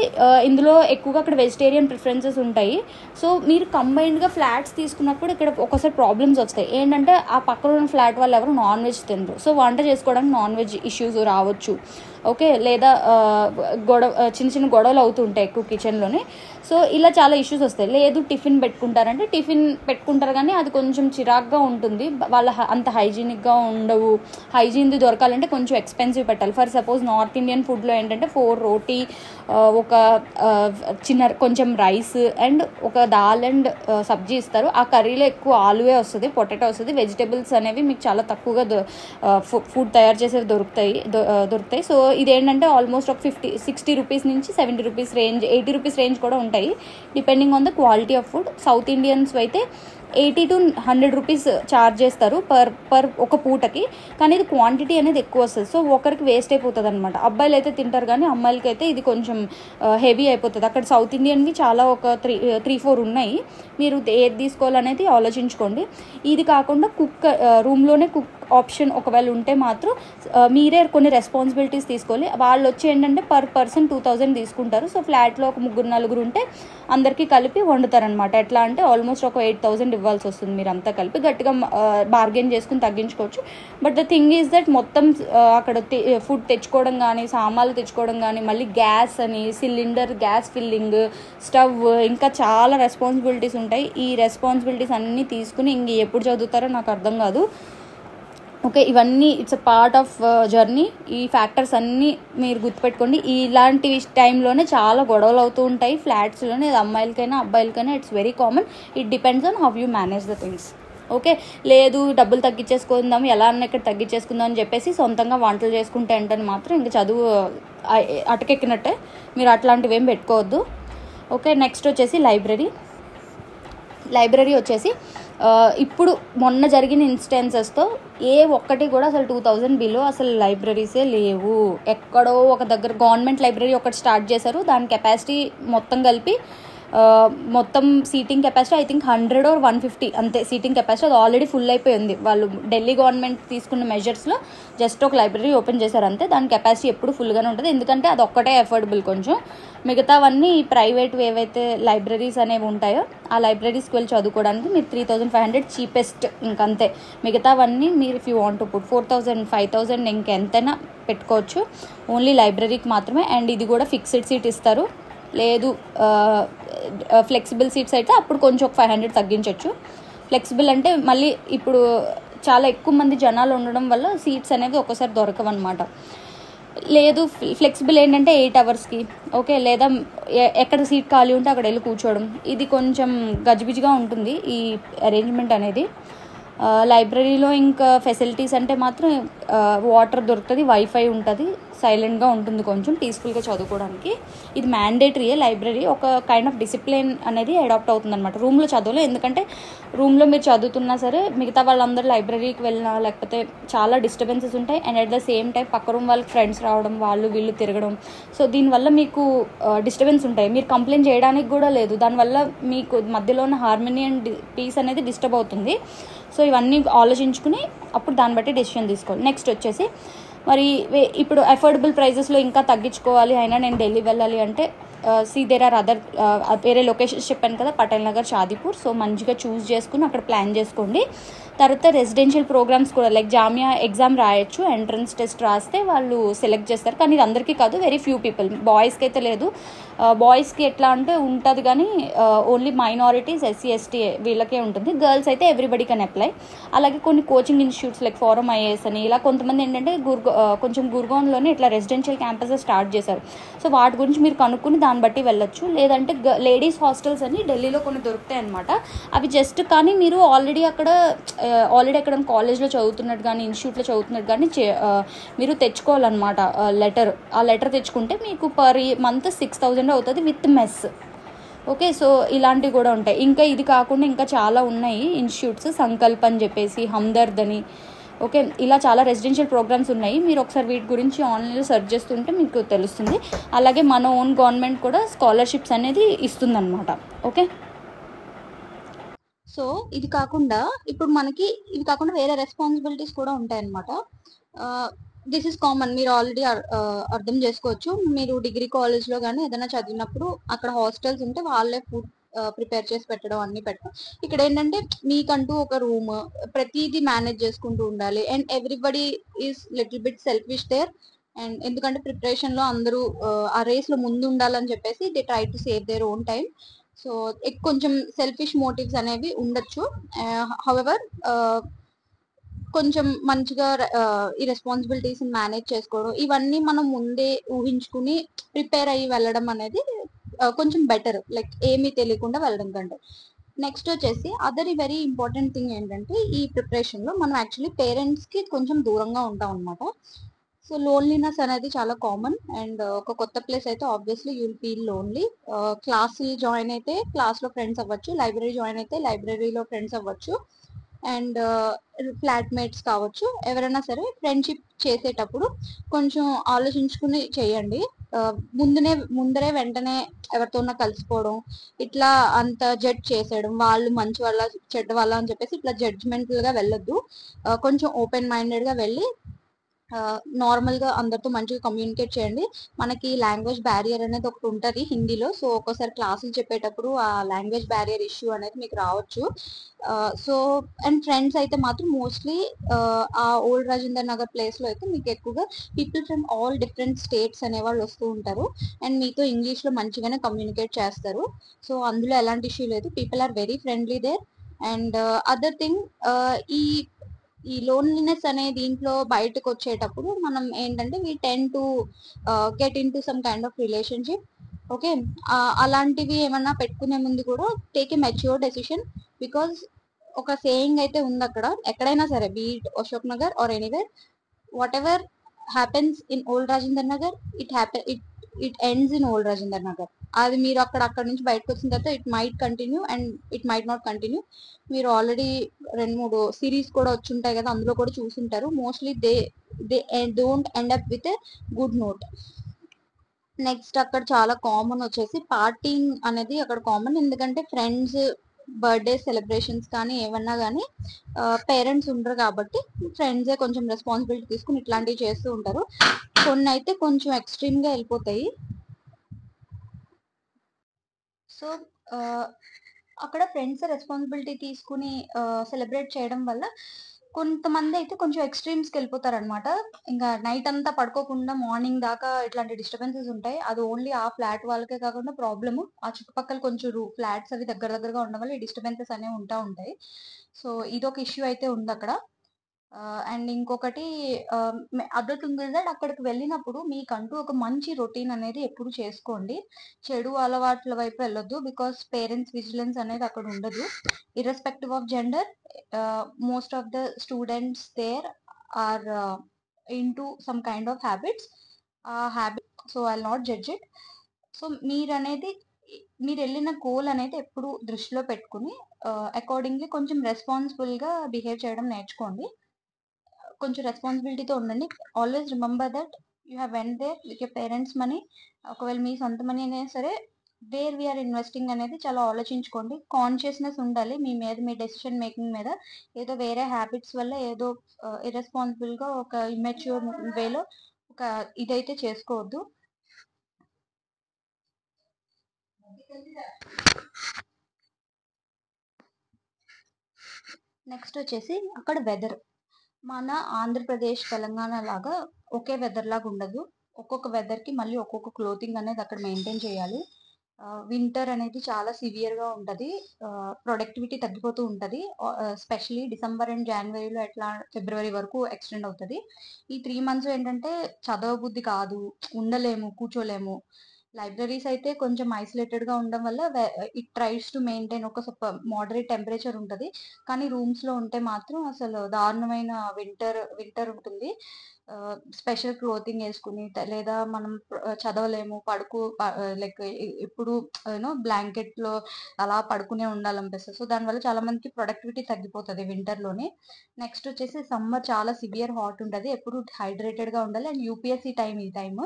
ఇందులో ఎక్కువగా అక్కడ వెజిటేరియన్ ప్రిఫరెన్సెస్ ఉంటాయి. సో మీరు కంబైన్డ్గా ఫ్లాట్స్ తీసుకున్నప్పుడు ఇక్కడ ఒక్కోసారి ప్రాబ్లమ్స్ వస్తాయి. ఏంటంటే ఆ పక్కన ఉన్న ఫ్లాట్ వాళ్ళు ఎవరు నాన్ వెజ్ తినరు. సో వంట చేసుకోవడానికి నాన్ వెజ్ ఇష్యూస్ రావచ్చు. ఓకే, లేదా చిన్న గొడవలు అవుతుంటాయి ఎక్కువ కిచెన్లోనే. సో ఇలా చాలా ఇష్యూస్ వస్తాయి. లేదు టిఫిన్ పెట్టుకుంటారు కానీ అది కొంచెం చిరాగ్గా ఉంటుంది. వాళ్ళ అంత హైజీనిక్గా ఉండవు. హైజీన్ది దొరకాలంటే కొంచెం ఎక్స్పెన్సివ్ పెట్టాలి. ఫర్ సపోజ్ నార్త్ ఇండియన్ ఫుడ్లో ఏంటంటే 4 రోటీ, ఒక కొంచెం రైస్ అండ్ ఒక దాల్ అండ్ సబ్జీ ఇస్తారు. ఆ కర్రీలో ఎక్కువ ఆలువే వస్తుంది, పొటాటో వస్తుంది. వెజిటేబుల్స్ అనేవి మీకు చాలా తక్కువగా ఫుడ్ తయారు చేసేవి దొరుకుతాయి. సో ఇదేంటంటే ఆల్మోస్ట్ ఒక 60 రూపీస్ నుంచి 70 రూపీస్ రేంజ్, 80 రూపీస్ రేంజ్ కూడా ఉంటాయి, depending on the quality of food. South Indians అయితే 80 to 100 రూపీస్ ఛార్జ్ చేస్తారు పర్ ఒక పూటకి. కానీ ఇది క్వాంటిటీ అనేది ఎక్కువ వస్తుంది. సో ఒకరికి వేస్ట్ అయిపోతుంది అనమాట. అబ్బాయిలు అయితే తింటారు కానీ అమ్మాయిలకి అయితే ఇది కొంచెం హెవీ అయిపోతుంది. అక్కడ సౌత్ ఇండియన్వి చాలా ఒక 3-4 ఉన్నాయి. మీరు ఏది తీసుకోవాలనేది ఆలోచించుకోండి. ఇది కాకుండా రూమ్లోనే కుక్ ఆప్షన్ ఒకవేళ ఉంటే మాత్రం మీరే కొన్ని రెస్పాన్సిబిలిటీస్ తీసుకోవాలి. వాళ్ళు వచ్చి ఏంటంటే పర్ పర్సన్ 2000 తీసుకుంటారు. సో ఫ్లాట్లో ఒక 3-4 ఉంటే అందరికీ కలిపి వండుతారనమాట. ఎట్లా అంటే ఆల్మోస్ట్ ఒక 8000 ఇవ్వాల్సి వస్తుంది. మీరు అంతా కలిపి గట్టిగా బార్గెన్ చేసుకుని తగ్గించుకోవచ్చు. But the thing is that మొత్తం అక్కడ ఫుడ్ తెచ్చుకోవడం కానీ, సామాన్లు తెచ్చుకోవడం కానీ, మళ్ళీ గ్యాస్ అని, సిలిండర్, గ్యాస్ ఫిల్లింగ్, స్టవ్, ఇంకా చాలా రెస్పాన్సిబిలిటీస్ ఉంటాయి. ఈ రెస్పాన్సిబిలిటీస్ అన్నీ తీసుకుని ఇంక ఎప్పుడు చదువుతారో నాకు అర్థం కాదు. ఓకే, ఇవన్నీ it's a part of journey. ఈ ఫ్యాక్టర్స్ అన్నీ మీరు గుర్తుపెట్టుకోండి. ఇలాంటి టైంలోనే చాలా గొడవలు అవుతూ ఉంటాయి ఫ్లాట్స్లోనే. అది అమ్మాయిలకైనా అబ్బాయిలకైనా it's very common. It depends on how you manage the things. Okay, లేదు డబ్బులు తగ్గించేసుకుందాం, ఎలా అన్నా ఇక్కడ తగ్గించేసుకుందాం అని చెప్పేసి సొంతంగా వంటలు చేసుకుంటే ఏంటని మాత్రం ఇంకా చదువు అటకెక్కినట్టే. మీరు అట్లాంటివి ఏం పెట్టుకోవద్దు. ఓకే, నెక్స్ట్ వచ్చేసి లైబ్రరీ వచ్చేసి ఇప్పుడు మొన్న జరిగిన ఇన్స్టెన్సెస్తో ఒక్కటి కూడా అసలు 2000 బిలో అసలు లైబ్రరీసే లేవు. ఎక్కడో ఒక దగ్గర గవర్నమెంట్ లైబ్రరీ ఒకటి స్టార్ట్ చేశారు. దాని కెపాసిటీ మొత్తం కలిపి మొత్తం seating capacity I think 100 or 150 అంతే సీటింగ్ కెపాసిటీ. అది ఆల్రెడీ ఫుల్ అయిపోయింది. వాళ్ళు ఢిల్లీ గవర్నమెంట్ తీసుకున్న మెజర్స్లో జస్ట్ ఒక లైబ్రరీ ఓపెన్ చేశారు అంతే. దాని కెపాసిటీ ఎప్పుడు ఫుల్గానే ఉంటుంది, ఎందుకంటే అది ఒక్కటే అఫోర్డబుల్ కొంచెం. మిగతావన్నీ ప్రైవేట్ ఏవైతే లైబ్రరీస్ అనేవి ఉంటాయో ఆ లైబ్రరీస్కి వెళ్ళి చదువుకోవడానికి మీరు 3500 చీపెస్ట్ ఇంకంతే. మిగతావన్నీ మీరు if you want to put 4000 5000 ఇంకెంతైనా పెట్టుకోవచ్చు, ఓన్లీ లైబ్రరీకి మాత్రమే. అండ్ ఇది కూడా ఫిక్స్డ్ సీట్ ఇస్తారు, లేదు ఫ్లెక్సిబుల్ సీట్స్ అయితే అప్పుడు కొంచెం ఒక 500 తగ్గించవచ్చు. ఫ్లెక్సిబుల్ అంటే మళ్ళీ ఇప్పుడు చాలా ఎక్కువ మంది జనాలు ఉండడం వల్ల సీట్స్ అనేవి ఒక్కోసారి దొరకవన్నమాట. లేదు ఫ్లెక్సిబుల్ ఏంటంటే 8 hours ఓకే, లేదా ఎక్కడ సీట్ ఖాళీ ఉంటే అక్కడ వెళ్ళి కూర్చోవడం. ఇది కొంచెం గజిబిజిగా ఉంటుంది ఈ అరేంజ్మెంట్ అనేది. లైబ్రరీలో ఇంకా ఫెసిలిటీస్ అంటే మాత్రం వాటర్ దొరుకుతుంది, వైఫై ఉంటుంది, సైలెంట్గా ఉంటుంది, కొంచెం పీస్ఫుల్గా చదువుకోవడానికి. ఇది మ్యాండేటరీయే. లైబ్రరీ ఒక కైండ్ ఆఫ్ డిసిప్లిన్ అనేది అడాప్ట్ అవుతుంది అనమాట రూమ్లో చదువులో. ఎందుకంటే రూమ్లో మీరు చదువుతున్నా సరే మిగతా వాళ్ళందరూ లైబ్రరీకి వెళ్ళినా లేకపోతే చాలా డిస్టర్బెన్సెస్ ఉంటాయి. And at the same time పక్క రూమ్ వాళ్ళకి ఫ్రెండ్స్ రావడం, వాళ్ళు వీళ్ళు తిరగడం, సో దీనివల్ల మీకు డిస్టర్బెన్స్ ఉంటాయి. మీరు కంప్లైంట్ చేయడానికి కూడా లేదు, దానివల్ల మీకు మధ్యలో ఉన్న హార్మనీ అండ్ పీస్ అనేది డిస్టర్బ్ అవుతుంది. సో ఇవన్నీ ఆలోచించుకుని అప్పుడు దాన్ని బట్టి డెసిషన్ తీసుకోవాలి. నెక్స్ట్ వచ్చేసి మరి ఇప్పుడు అఫోర్డబుల్ ప్రైజెస్లో ఇంకా తగ్గించుకోవాలి అయినా నేను ఢిల్లీ వెళ్ళాలి అంటే దేర్ ఆర్ అదర్ వేరే లొకేషన్స్ చెప్పాను కదా, పటేల్ నగర్, షాదీపూర్. సో మంచిగా చూస్ చేసుకుని అక్కడ ప్లాన్ చేసుకోండి. తర్వాత రెసిడెన్షియల్ ప్రోగ్రామ్స్ కూడా లైక్ జామియా ఎగ్జామ్ రాయొచ్చు, ఎంట్రన్స్ టెస్ట్ రాస్తే వాళ్ళు సెలెక్ట్ చేస్తారు. కానీ ఇది అందరికీ కాదు, వెరీ ఫ్యూ పీపుల్. బాయ్స్కి అయితే లేదు. బాయ్స్కి ఎట్లా అంటే ఉంటుంది కానీ ఓన్లీ మైనారిటీస్, SC ST వీళ్ళకే ఉంటుంది. గర్ల్స్ అయితే ఎవ్రీబడి కెన్ అప్లై. అలాగే కొన్ని coaching institutes like forum IAS అని ఇలా కొంతమంది ఏంటంటే కొంచెం గుర్గాన్లోనే ఇట్లా రెసిడెన్షియల్ క్యాంపసెస్ స్టార్ట్ చేశారు. సో వాటి గురించి మీరు కనుక్కుని దాన్ని బట్టి వెళ్ళొచ్చు. లేదంటే లేడీస్ హాస్టల్స్ అని ఢిల్లీలో కొన్ని దొరుకుతాయి అనమాట. అవి జస్ట్ కానీ మీరు ఆల్రెడీ ఎక్కడ కాలేజ్లో చదువుతున్నట్టు కానీ ఇన్స్టిట్యూట్లో చదువుతున్నట్టు కానీ మీరు తెచ్చుకోవాలన్నమాట లెటర్. ఆ లెటర్ తెచ్చుకుంటే మీకు పర్ మంత్ 6000 అవుతుంది విత్ మెస్. ఓకే, సో ఇలాంటివి కూడా ఉంటాయి. ఇంకా ఇది కాకుండా ఇంకా చాలా ఉన్నాయి ఇన్స్టిట్యూట్స్, సంకల్ప్ అని చెప్పేసి, హమ్దర్ద్ అని. ఓకే, ఇలా చాలా రెసిడెన్షియల్ ప్రోగ్రామ్స్ ఉన్నాయి. మీరు ఒకసారి వీటి గురించి ఆన్లైన్లో సెర్చ్ చేస్తుంటే మీకు తెలుస్తుంది. అలాగే మన ఓన్ గవర్నమెంట్ కూడా స్కాలర్షిప్స్ అనేది ఇస్తుందన్నమాట. ఓకే, సో ఇది కాకుండా ఇప్పుడు మనకి ఇవి కాకుండా వేరే రెస్పాన్సిబిలిటీస్ కూడా ఉంటాయన్నమాట. దిస్ ఇస్ కామన్, మీరు ఆల్రెడీ అర్థం చేసుకోవచ్చు. మీరు డిగ్రీ కాలేజ్లో కానీ ఏదైనా చదివినప్పుడు అక్కడ హాస్టల్స్ ఉంటే వాళ్ళే ఫుడ్ ప్రిపేర్ చేసి పెట్టడం, అన్నీ పెట్టడం. ఇక్కడ ఏంటంటే మీకంటూ ఒక రూమ్, ప్రతిదీ మేనేజ్ చేసుకుంటూ ఉండాలి. And everybody is little bit selfish there. And ఎందుకంటే ప్రిపరేషన్లో అందరూ ఆ రేస్లో ముందు ఉండాలని చెప్పేసి they try to save their own time. So కొంచెం సెల్ఫిష్ మోటివ్స్ అనేవి ఉండొచ్చు. హౌఎవర్ కొంచెం మంచిగా ఈ రెస్పాన్సిబిలిటీస్ మేనేజ్ చేసుకోవడం, ఇవన్నీ మనం ముందే ఊహించుకుని ప్రిపేర్ అయ్యి వెళ్ళడం అనేది కొంచెం బెటర్, లైక్ ఏమీ తెలియకుండా వెళ్ళడం కంటే. నెక్స్ట్ వచ్చేసి అదర్ వెరీ ఇంపార్టెంట్ థింగ్ ఏంటంటే ఈ ప్రిపరేషన్లో మనం యాక్చువల్లీ పేరెంట్స్కి కొంచెం దూరంగా ఉంటాం అనమాట. సో లోన్లీనెస్ అనేది చాలా కామన్. అండ్ ఒక కొత్త ప్లేస్ అయితే obviously you'll feel lonely. Class join అయితే క్లాస్లో ఫ్రెండ్స్ అవ్వచ్చు, లైబ్రరీ జాయిన్ అయితే లైబ్రరీలో ఫ్రెండ్స్ అవ్వచ్చు, అండ్ ఫ్లాట్మేట్స్ కావచ్చు. ఎవరైనా సరే ఫ్రెండ్షిప్ చేసేటప్పుడు కొంచెం ఆలోచించుకుని చేయండి. ముందరే వెంటనే ఎవరితోనో కలిసిపోవడం, ఇట్లా అంత జడ్జ్ చేసేయడం, వాళ్ళు మంచి వాళ్ళ చెడ్డ వాళ్ళ అని చెప్పేసి ఇట్లా జడ్జ్మెంటల్గా వెళ్ళొద్దు. కొంచెం ఓపెన్ మైండెడ్గా వెళ్ళి నార్మల్గా అందరితో మంచిగా కమ్యూనికేట్ చేయండి. మనకి లాంగ్వేజ్ బ్యారియర్ అనేది ఒకటి ఉంటుంది హిందీలో. సో ఒక్కోసారి క్లాసులు చెప్పేటప్పుడు ఆ లాంగ్వేజ్ బ్యారియర్ ఇష్యూ అనేది మీకు రావచ్చు. సో అండ్ ఫ్రెండ్స్ అయితే మాత్రం మోస్ట్లీ ఆ ఓల్డ్ రాజేందర్ నగర్ ప్లేస్లో అయితే మీకు ఎక్కువగా people from all different states అనేవాళ్ళు వస్తూ ఉంటారు. అండ్ మీతో ఇంగ్లీష్లో మంచిగానే కమ్యూనికేట్ చేస్తారు. సో అందులో ఎలాంటి ఇష్యూ లేదు, people are very friendly there. And other thing, ఈ లోన్లీనెస్ అనే దీంట్లో బయటకు వచ్చేటప్పుడు మనం ఏంటంటే we tend to get into some kind of relationship. Okay, అలాంటివి ఏమన్నా పెట్టుకునే ముందు కూడా take a mature decision. Because ఒక సేయింగ్ అయితే ఉంది అక్కడ, ఎక్కడైనా సరే be it Ashok Nagar or anywhere, whatever happens in old Rajender Nagar it ends in old Rajender Nagar. అది మీరు అక్కడ నుంచి బయటకు వచ్చిన తర్వాత it might continue and it might not continue. మీరు ఆల్రెడీ 2-3 సిరీస్ కూడా వచ్చి ఉంటాయి కదా, అందులో కూడా చూసుంటారు. Mostly they don't end up with a good note. Next అక్కడ చాలా కామన్ వచ్చేసి పార్టీయింగ్ అనేది అక్కడ కామన్. ఎందుకంటే ఫ్రెండ్స్ బర్త్డే సెలబ్రేషన్స్ కానీ ఏమన్నా కానీ పేరెంట్స్ ఉండరు కాబట్టి ఫ్రెండ్సే కొంచెం రెస్పాన్సిబిలిటీ తీసుకుని ఇట్లాంటివి చేస్తూ ఉంటారు. కొన్ని అయితే కొంచెం ఎక్స్ట్రీమ్గా వెళ్ళిపోతాయి. సో అక్కడ ఫ్రెండ్స్ రెస్పాన్సిబిలిటీ తీసుకుని సెలబ్రేట్ చేయడం వల్ల కొంతమంది అయితే కొంచెం ఎక్స్ట్రీమ్స్కి వెళ్ళిపోతారనమాట. ఇంకా నైట్ అంతా పడుకోకుండా మార్నింగ్ దాకా ఇట్లాంటి డిస్టర్బెన్సెస్ ఉంటాయి. అది ఓన్లీ ఆ ఫ్లాట్ వాళ్ళకే కాకుండా ప్రాబ్లము ఆ చుట్టుపక్కల కొంచెం ఫ్లాట్స్ అవి దగ్గర దగ్గరగా ఉండడం వల్ల ఈ డిస్టర్బెన్సెస్ అనేవి ఉంటాయి. సో ఇదొక ఇష్యూ అయితే ఉంది అక్కడ. అండ్ ఇంకొకటి అదర్ థింగ్ ఇస్ దట్ అక్కడికి వెళ్ళినప్పుడు మీకంటూ ఒక మంచి రొటీన్ అనేది ఎప్పుడు చేసుకోండి. చెడు అలవాట్ల వైపు వెళ్ళొద్దు. బికాస్ పేరెంట్స్ విజిలెన్స్ అనేది అక్కడ ఉండదు. Irrespective of gender, most of the students there are into some kind of habits. So I not judge it. So మీరు వెళ్ళిన గోల్ అనేది ఎప్పుడు దృష్టిలో పెట్టుకుని అకార్డింగ్లీ కొంచెం రెస్పాన్సిబుల్గా బిహేవ్ చేయడం నేర్చుకోండి. కొంచెం రెస్పాన్సిబిలిటీతో ఉండండి. Always remember that you have went there with your parents money. ఒకవేళ మీ సొంత మనీ అయినా సరే వేర్ వీఆర్ ఇన్వెస్టింగ్ అనేది చాలా ఆలోచించుకోండి. కాన్షియస్నెస్ ఉండాలి మీ మీద, మీ డెసిషన్ మేకింగ్ మీద. ఏదో వేరే హ్యాబిట్స్ వల్ల ఏదో ఇర్రెస్పాన్సిబుల్గా ఒక ఇమ్మెచ్యూర్ వేలో ఒక ఇదైతే చేసుకోవద్దు. నెక్స్ట్ వచ్చేసి అక్కడ వెదర్. మన ఆంధ్రప్రదేశ్ తెలంగాణ లాగా ఒకే వెదర్ లాగా ఉండదు. ఒక్కొక్క వెదర్కి మళ్ళీ ఒక్కొక్క క్లోతింగ్ అనేది అక్కడ మెయింటైన్ చేయాలి. వింటర్ అనేది చాలా సివియర్గా ఉంటుంది. ప్రొడక్టివిటీ తగ్గిపోతూ ఉంటుంది. స్పెషలీ డిసెంబర్ అండ్ జనవరిలో ఎట్లా ఫిబ్రవరి వరకు ఎక్స్టెండ్ అవుతుంది. ఈ 3 months ఏంటంటే చదవబుద్ధి కాదు, ఉండలేము, కూర్చోలేము. లైబ్రరీస్ అయితే కొంచెం ఐసోలేటెడ్గా ఉండడం వల్ల ఇట్ ట్రైస్ టు మెయింటైన్ ఒక మోడరేట్ టెంపరేచర్ ఉంటుంది. కానీ రూమ్స్లో ఉంటే మాత్రం అసలు దారుణమైన వింటర్ ఉంటుంది. స్పెషల్ క్లోతింగ్ వేసుకుని లేదా మనం చదవలేము, లైక్ ఇప్పుడు యూనో బ్లాంకెట్లో అలా పడుకునే ఉండాలనిపిస్తుంది. సో దానివల్ల చాలా మందికి ప్రొడక్టివిటీ తగ్గిపోతుంది వింటర్లోనే. నెక్స్ట్ వచ్చేసి సమ్మర్ చాలా సివియర్ హాట్ ఉంటుంది. ఎప్పుడు హైడ్రేటెడ్గా ఉండాలి. అండ్ యూపీఎస్సీ ఈ టైం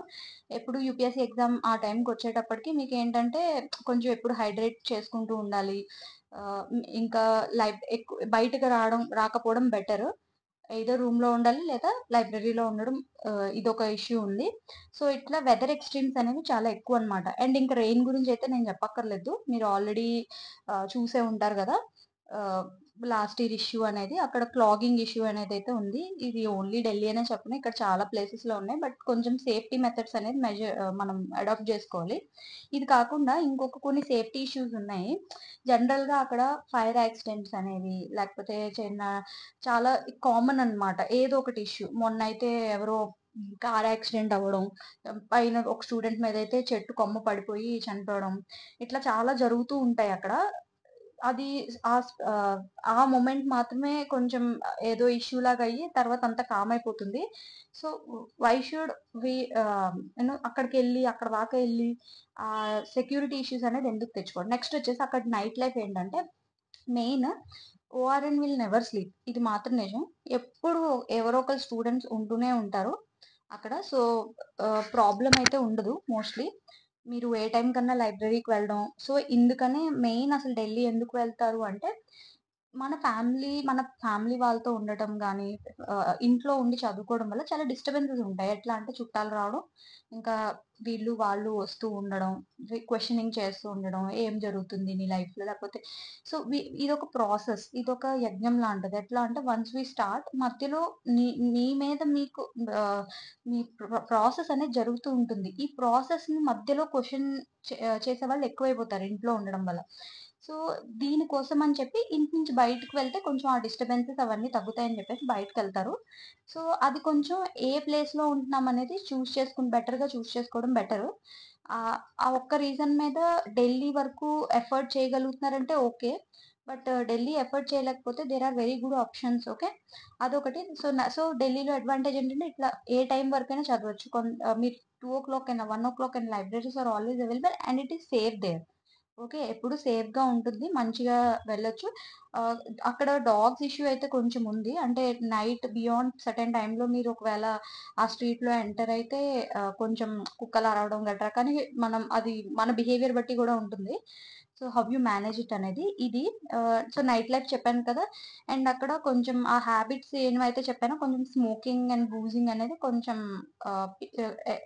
ఎప్పుడు యూపీఎస్సీ ఎగ్జామ్ ఆ టైంకి వచ్చేటప్పటికి మీకు ఏంటంటే కొంచెం ఎప్పుడు హైడ్రేట్ చేసుకుంటూ ఉండాలి. ఇంకా బయటకు రాకపోవడం బెటర్. ఏదో రూమ్లో ఉండాలి లేదా లైబ్రరీలో ఉండడం. ఇదొక ఇష్యూ ఉంది. సో ఇట్లా వెదర్ ఎక్స్ట్రీమ్స్ అనేవి చాలా ఎక్కువ అనమాట. అండ్ ఇంకా రెయిన్ గురించి అయితే నేను చెప్పక్కర్లేదు, మీరు ఆల్రెడీ చూసే ఉంటారు కదా. లాస్ట్ ఇయర్ ఇష్యూ అనేది అక్కడ క్లాగింగ్ ఇష్యూ అనేది అయితే ఉంది. ఇది ఓన్లీ ఢిల్లీ అనే చెప్పను, ఇక్కడ చాలా ప్లేసెస్లో ఉన్నాయి. బట్ కొంచెం సేఫ్టీ మెథడ్స్ అనేది మనం అడాప్ట్ చేసుకోవాలి. ఇది కాకుండా ఇంకొక కొన్ని సేఫ్టీ ఇష్యూస్ ఉన్నాయి. జనరల్గా అక్కడ ఫైర్ యాక్సిడెంట్స్ అనేవి లేకపోతే చాలా కామన్ అన్నమాట. ఏదో ఒకటి ఇష్యూ. మొన్న అయితే ఎవరో కార్ యాక్సిడెంట్ అవ్వడం, పైన ఒక స్టూడెంట్ మీద అయితే చెట్టు కొమ్మ పడిపోయి చనిపోవడం, ఇట్లా చాలా జరుగుతూ ఉంటాయి అక్కడ. అది ఆ మూమెంట్ మాత్రమే కొంచెం ఏదో ఇష్యూ లాగా అయ్యి తర్వాత అంతా కామ్ అయిపోతుంది. సో వై షుడ్ వి అక్కడికి వెళ్ళి అక్కడ దాకా వెళ్ళి ఆ సెక్యూరిటీ ఇష్యూస్ అనేది ఎందుకు తెచ్చుకోండి. నెక్స్ట్ వచ్చేసి అక్కడ నైట్ లైఫ్ ఏంటంటే మెయిన్ ఓఆర్ఎన్ విల్ నెవర్ స్లీప్. ఇది మాత్రం నిజం. ఎప్పుడు ఎవరో ఒకరు స్టూడెంట్స్ ఉంటూనే ఉంటారు అక్కడ. సో ప్రాబ్లం అయితే ఉండదు మోస్ట్లీ. మీరు ఏ టైం కన్నా లైబ్రరీకి వెళ్ళడం. సో ఇందుకనే మెయిన్ అసలు ఢిల్లీ ఎందుకు వెళ్తారు అంటే మన ఫ్యామిలీ వాళ్ళతో ఉండటం కానీ ఇంట్లో ఉండి చదువుకోవడం వల్ల చాలా డిస్టర్బెన్సెస్ ఉంటాయి. ఎట్లా అంటే చుట్టాలు రావడం, ఇంకా వీళ్ళు వాళ్ళు వస్తూ ఉండడం, క్వశ్చనింగ్ చేస్తూ ఉండడం, ఏం జరుగుతుంది నీ లైఫ్లో లేకపోతే. సో ఇదొక ప్రాసెస్, ఇదొక యజ్ఞం లాంటిది. ఎట్లా అంటే వన్స్ వి స్టార్ట్ మధ్యలో మీ మీద మీకు మీ ప్రాసెస్ అనేది జరుగుతూ ఉంటుంది. ఈ ప్రాసెస్ని మధ్యలో క్వశ్చన్ చేసే వాళ్ళు ఎక్కువైపోతారు ఇంట్లో ఉండడం వల్ల. సో దీనికోసం అని చెప్పి ఇంటి నుంచి బయటకు వెళ్తే కొంచెం ఆ డిస్టర్బెన్సెస్ అవన్నీ తగ్గుతాయని చెప్పేసి బయటకు వెళ్తారు. సో అది కొంచెం ఏ ప్లేస్లో ఉంటున్నాం అనేది బెటర్గా చూస్ చేసుకోవడం బెటర్. ఆ ఒక్క రీజన్ మీద ఢిల్లీ వరకు ఎఫర్ట్ చేయగలుగుతున్నారంటే ఓకే. బట్ ఢిల్లీ ఎఫర్ట్ చేయలేకపోతే there are very good options. Okay, అదొకటి. సో ఢిల్లీలో అడ్వాంటేజ్ ఏంటంటే ఇట్లా ఏ టైం వరకైనా చదవచ్చు. మీరు 2 o'clock అయినా 1 o'clock అయినా libraries are always available and it is safe there. Okay. ఎప్పుడు సేఫ్‌గా ఉంటుంది. మంచిగా వెళ్ళొచ్చు. అక్కడ డాగ్స్ ఇష్యూ అయితే కొంచెం ఉంది. అంటే నైట్ బియాండ్ సర్టెన్ టైమ్‌లో మీరు ఒకవేళ ఆ స్ట్రీట్‌లో ఎంటర్ అయితే కొంచెం కుక్కలు అరవడం గట్రా కానీ అది మన బిహేవియర్ బట్టి గూడా ఉంటుంది. So, how you manage it అనేది. ఇది సో, నైట్ లైఫ్ చెప్పాను కదా! అండ్ అక్కడ కొంచెం ఆ హ్యాబిట్స్ ఏవైతే చెప్పానో కొంచెం స్మోకింగ్ అండ్ బూజింగ్ అనేది కొంచెం ఆహ్, పి ఎ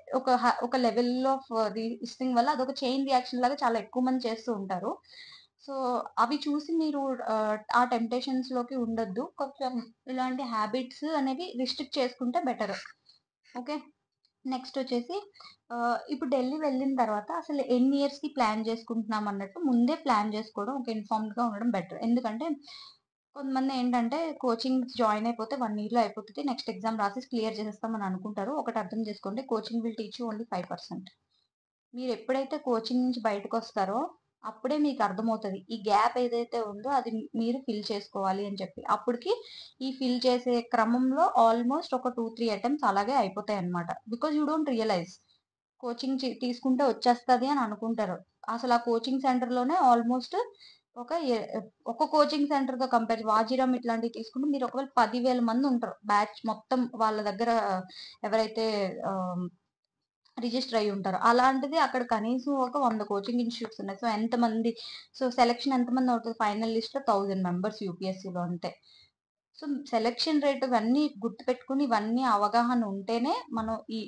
ఒక లెవెల్ ఆఫ్ దిస్ వల్ల అదొక చైన్ రియాక్షన్ లాగా చాలా ఎక్కువ మంది చేస్తూ ఉంటారు. సో, అవి చూసి మీరు ఆ టెంప్టేషన్స్‌లోకి ఉండొద్దు. కొంచెం ఇలాంటి హ్యాబిట్స్ అనేవి రిస్ట్రిక్ట్ చేసుకుంటే బెటర్. ఓకే. నెక్స్ట్ వచ్చేసి ఇప్పుడు ఢిల్లీ వెళ్ళిన తర్వాత అసలు ఎన్ని ఇయర్స్‌కి ప్లాన్ చేసుకుంటున్నాం అన్నట్టు ముందే ప్లాన్ చేసుకోవడం ఒక ఇన్ఫార్మ్డ్‌గా ఉండడం బెటర్. ఎందుకంటే కొంతమంది ఏంటంటే కోచింగ్ జాయిన్ అయిపోతే 1 ఇయర్‌లో అయిపోతది. నెక్స్ట్ ఎగ్జామ్ రాసేసి క్లియర్ చేసేస్తాం అని అనుకుంటారు. ఒకటి అర్థం చేసుకోండి coaching will teach you only 5%. మీరు ఎప్పుడైతే కోచింగ్ నుంచి బయటకొస్తారో అప్పుడే మీకు అర్థమవుతది. ఈ గ్యాప్ ఏదైతే ఉందో అది మీరు ఫిల్ చేసుకోవాలి అని చెప్పి. అప్పటికి ఈ ఫిల్ చేసే క్రమంలో ఆల్‌మోస్ట్ ఒక 2, 3 అటెంప్ట్స్ అలాగే అయిపోతాయన్నమాట. Because you don't realise. Coaching తీసుకుంటే వచ్చేస్తది అని అనుకుంటారు. అసలు ఆ కోచింగ్ సెంటర్‌లోనే ఆల్‌మోస్ట్ ఒక ఎ ఒక కోచింగ్ సెంటర్‌తో కంపేర్ వాజీరామ్ ఇట్లాంటివి తీసుకుంటే మీరు ఒకవేళ 10,000 మంది ఉంటారు. బ్యాచ్ మొత్తం వాళ్ళ దగ్గర ఎవరైతే ఆహ్, రిజిస్టర్ అయ్యి ఉంటారు. అలాంటిది అక్కడ కనీసం ఒక 100 కోచింగ్ ఇన్‌స్టిట్యూట్స్ ఉన్నాయి. సో, ఎంతమంది సెలక్షన్ ఎంతమంది అవుతది? ఫైనల్ లిస్ట్‌లో 1000 మెంబర్స్ యూపీఎస్సీలో అంతే. సో, సెలక్షన్ రేట్ ఇవన్నీ గుర్తుపెట్టుకొని, ఇవన్నీ అవగాహన ఉంటేనే మనం ఈ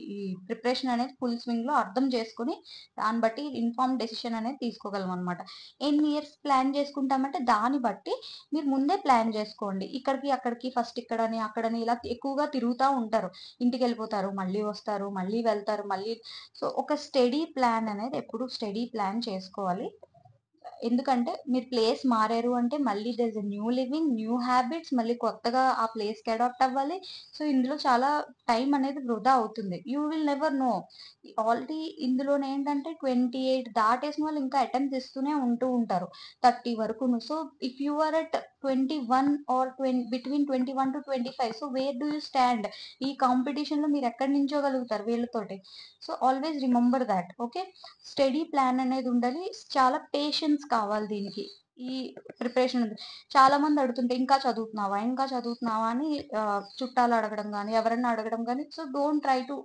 ప్రిపరేషన్ అనేది ఫుల్ స్వింగ్‌లో అర్థం చేసుకొని, దాన్ని బట్టి ఇన్ఫార్మ్డ్ డెసిషన్ అనేది తీసుకోగలమనమాట. ఎన్ని ఇయర్స్ ప్లాన్ చేసుకుంటామంటే, దాన్ని బట్టి మీరు ముందే ప్లాన్ చేసుకోండి. ఇక్కడికి, అక్కడికి ఫస్ట్ ఇక్కడని, అక్కడని ఇలా ఎక్కువగా తిరుగుతా ఉంటారు. ఇంటికెళ్ళిపోతారు, మళ్ళీ వస్తారు, మళ్ళీ వెళ్తారు, మళ్ళీ సో, ఒక స్టడీ ప్లాన్ అనేది ఎప్పుడు స్టడీ ప్లాన్ చేసుకోవాలి. ఎందుకంటే మీరు ప్లేస్ మారారు అంటే మళ్ళీ there is a new living, new habits మళ్ళీ కొత్తగా ఆ ప్లేస్‌కి అడాప్ట్ అవ్వాలి. సో, ఇందులో చాలా టైం అనేది వృధా అవుతుంది. You will never know. Already ఇందులోనేంటంటే 28 దాటేసిన వాళ్ళు ఇంకా అటెంప్ట్స్ ఇస్తూనే ఉంటూ ఉంటారు. 30 వరకును. So, if you are at 21 or between 21-25 so, where do you stand? ఈ కాంపిటీషన్‌లో మీరు ఎక్కడ నించోగలుగుతారు వీళ్ళతోటి? So, always remember that. Okay. Study plan అనేది ఉండాలి. చాలా పేషెన్స్ కావాలి దీనికి. ఈ ప్రిపరేషన్ ఉంది. చాలా మంది అడుగుతుంటే ఇంకా చదువుతున్నావా? ఇంకా చదువుతున్నావా? అని చుట్టాలు అడగడం గాని, ఎవరైనా అడగడం గాని so, don't try to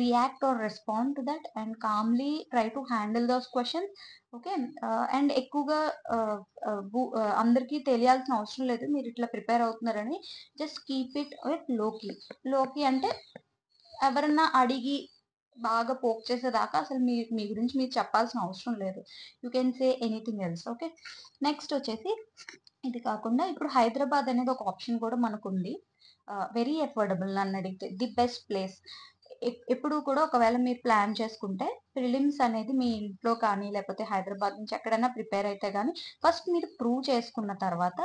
react are respond to that and Kamli try to handle those questions. Okay. And ఎక్కువగా అందరికీ తెలియాల్సిన అవసరం లేదు. మీరు ఇట్లా ప్రిపేర్ అవుతున్నారని. జస్ట్ కీప్ ఇట్ విత్ లోకి. లోకి అంటే ఎవరన్నా అడిగి బాగా పోక్ చేసేదాకా అసలు మీ గురించి మీరు చెప్పాల్సిన అవసరం లేదు. You can say anything else. Okay. Next వచ్చేసి ఇది కాకుండా ఇప్పుడు హైదరాబాద్ అనేది ఒక ఆప్షన్ కూడా మనకుంది. వెరీ అఫోర్డబుల్ నన్నడిగితే. The best place. ఎప్పుడు కూడా ఒకవేళ మీరు ప్లాన్ చేసుకుంటే ప్రిలిమ్స్ అనేది మీ ఇంట్లో కానీ లేకపోతే హైదరాబాద్ నుంచి ఎక్కడైనా ప్రిపేర్ అయితే గానీ ఫస్ట్ మీరు ప్రూవ్ చేసుకున్న తర్వాత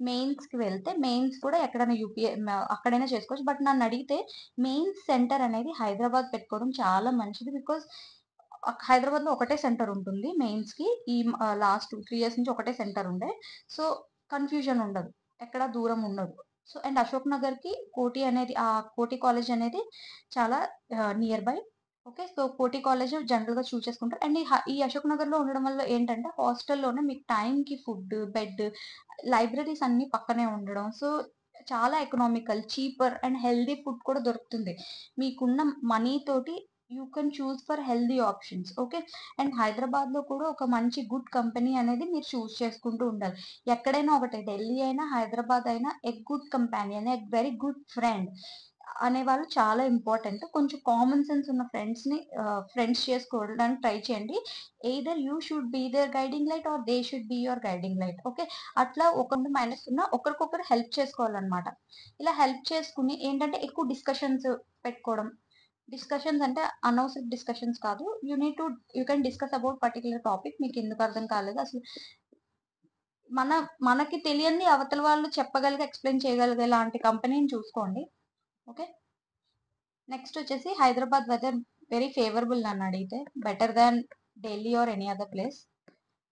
మెయిన్స్‌కి వెళ్తే మెయిన్స్ కూడా ఎక్కడైనా అక్కడైనా చేసుకోవచ్చు. బట్ నన్నడిగితే మెయిన్స్ సెంటర్ అనేది హైదరాబాద్ పెట్టుకోవడం చాలా మంచిది. బికాజ్ హైదరాబాద్‌లో ఒకటే సెంటర్ ఉంటుంది మెయిన్స్‌కి. లాస్ట్ 2, 3 ఇయర్స్ నుంచి ఒకటే సెంటర్ ఉండే. సో, కన్‌ఫ్యూజన్ ఉండదు. ఎక్కడ దూరం ఉండదు. సో, అండ్ అశోక్ నగర్‌కి కోటి కాలేజ్ అనేది చాలా నియర్ బై. ఓకే. సో, కోటి కాలేజ్ జనరల్‌గా చూజ్ చేసుకుంటారు. అండ్ ఈ అశోక్ నగర్‌లో ఉండడం వల్ల ఏంటంటే హాస్టల్‌లోనే మీకు టైమ్‌కి ఫుడ్, బెడ్, లైబ్రరీస్ అన్నీ పక్కనే ఉండడం. సో, చాలా economical, cheaper and healthy food కూడా దొరుకుతుంది. మీకున్న మనీ తోటి you can choose for healthy options. Okay. And హైదరాబాద్‌లో కూడా ఒక మంచి గుడ్ కంపెనీ అనేది మీరు చూజ్ చేసుకుంటూ ఉండాలి. ఎక్కడైనా ఒకటే ఢిల్లీ అయినా, హైదరాబాద్ అయినా a good companion, a very good friend అనేవాళ్ళు చాలా ఇంపార్టెంట్. కొంచెం కామన్ సెన్స్ ఉన్న ఫ్రెండ్స్ చేసుకోవడానికి ట్రై చేయండి. Either you should be their guiding light or they should be your guiding light. Okay. అట్లా ఒకళ్ళు మైనస్ ఉన్నా ఒకరికొకరు హెల్ప్ చేసుకోవాలన్నమాట. ఇలా హెల్ప్ చేసుకుని ఏంటంటే ఎక్కువ డిస్కషన్స్ పెట్టుకోవడం. డిస్కషన్స్ అంటే అనవసరపు డిస్కషన్స్ కాదు. You can discuss about particular topic. మీకు ఎందుకు అర్థం కాలేదు అసలు మనకి తెలియంది అవతల వాళ్ళు చెప్పగలిగి ఎక్స్ప్లెయిన్ చేయగలిగే లాంటి కంపెనీని చూసుకోండి. ఓకే. నెక్స్ట్ వచ్చేసి హైదరాబాద్ వెదర్ వెరీ ఫేవరబుల్ నన్ను అడిగితే. Better than Delhi or any other place.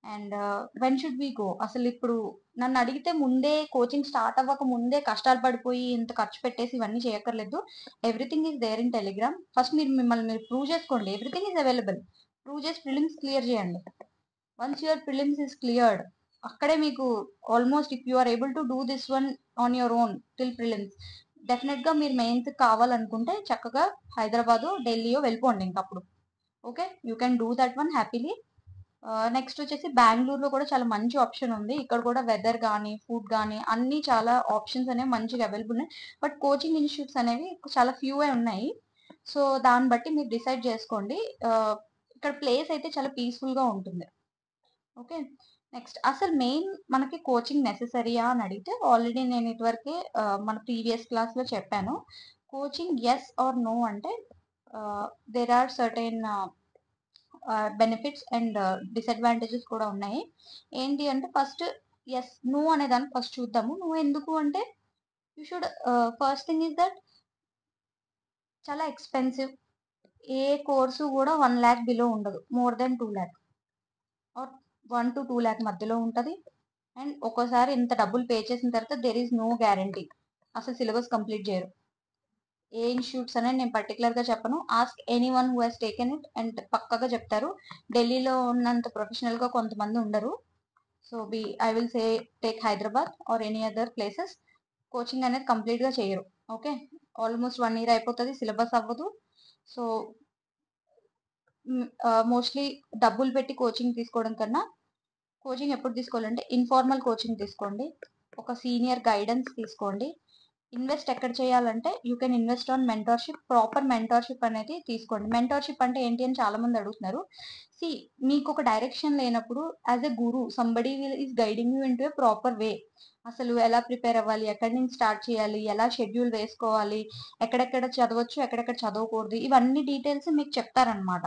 And when should we go? అసలు ఇప్పుడు నన్ను అడిగితే ముందే కోచింగ్ స్టార్ట్ అవ్వక ముందే కష్టాలు పడిపోయి ఇంత ఖర్చు పెట్టేసి ఇవన్నీ చేయక్కర్లేదు. Everything is there in Telegram. First మిమ్మల్ని మీరు ప్రూవ్ చేసుకోండి. Everything is available. ప్రూవ్ చేసి ప్రిలిమ్స్ క్లియర్ చేయండి. Once your prelims is cleared, అక్కడే మీకు almost if you are able to do this one on your own till prelims, definite గా మీరు mains కావాలనుకుంటే చక్కగా హైదరాబాద్ ఢిల్లీయో వెళ్ళిపోండి ఇంకప్పుడు. Okay, you can do that one happily. Next వచ్చేసి బెంగళూరులో కూడా చాలా మంచి ఆప్షన్ ఉంది. ఇక్కడ కూడా వెదర్ కానీ ఫుడ్ కానీ అన్ని చాలా ఆప్షన్స్ అనేవి మంచిగా అవైలబుల్ ఉన్నాయి. బట్ కోచింగ్ ఇన్స్టిట్యూట్స్ అనేవి చాలా ఫ్యూ ఉన్నాయి. సో దాన్ని బట్టి మీరు డిసైడ్ చేసుకోండి. ఇక్కడ ప్లేస్ అయితే చాలా పీస్ఫుల్ గా ఉంటుంది. ఓకే, నెక్స్ట్ అసలు మెయిన్ మనకి కోచింగ్ నెససరీయా అని అడిగితే, ఆల్రెడీ నేను ఇటువరకే మన ప్రీవియస్ క్లాస్ లో చెప్పాను. కోచింగ్ ఎస్ ఆర్ నో అంటే there are certain benefits and disadvantages కూడా ఉన్నాయి. ఏంటి అంటే ఫస్ట్ ఎస్ నో అనే దాన్ని ఫస్ట్ చూద్దాము. నువ్వు ఎందుకు అంటే you should first thing is that చాలా ఎక్స్పెన్సివ్. ఏ కోర్సు కూడా 1 lakh బిలో ఉండదు, more than 2 lakh or 1 to 2 lakh మధ్యలో ఉంటుంది. అండ్ ఒక్కోసారి ఇంత డబ్బులు పే చేసిన తర్వాత దెర్ ఈస్ నో గ్యారంటీ, అసలు సిలబస్ కంప్లీట్ చేయరు. ఏ ఇన్స్టిట్యూట్స్ అనేది నేను పర్టికులర్ గా చెప్పను, ask any one who has taken it and పక్కగా చెప్తారు. ఢిల్లీలో ఉన్నంత ప్రొఫెషనల్ గా కొంతమంది ఉండరు. So I will say take Hyderabad or any other places. Coaching అనేది కంప్లీట్ గా చేయరు. ఓకే, ఆల్మోస్ట్ 1 year అయిపోతుంది, సిలబస్ అవ్వదు. సో మోస్ట్లీ డబ్బులు పెట్టి కోచింగ్ తీసుకోవడం కన్నా, కోచింగ్ ఎప్పుడు తీసుకోవాలంటే ఇన్ఫార్మల్ కోచింగ్ తీసుకోండి, ఒక సీనియర్ గైడెన్స్ తీసుకోండి. ఇన్వెస్ట్ ఎక్కడ చేయాలంటే you can invest on mentorship. Proper mentorship అనేది తీసుకోండి. మెంటర్షిప్ అంటే ఏంటి అని చాలా మంది అడుగుతున్నారు. సి, మీకు ఒక డైరెక్షన్ లేనప్పుడు as a Guru somebody is guiding you in to a proper way. అసలు ఎలా ప్రిపేర్ అవ్వాలి, ఎక్కడి నుంచి స్టార్ట్ చేయాలి, ఎలా షెడ్యూల్ వేసుకోవాలి, ఎక్కడెక్కడ చదవచ్చు ఎక్కడెక్కడ చదవకూడదు, ఇవన్నీ డీటెయిల్స్ మీకు చెప్తారనమాట.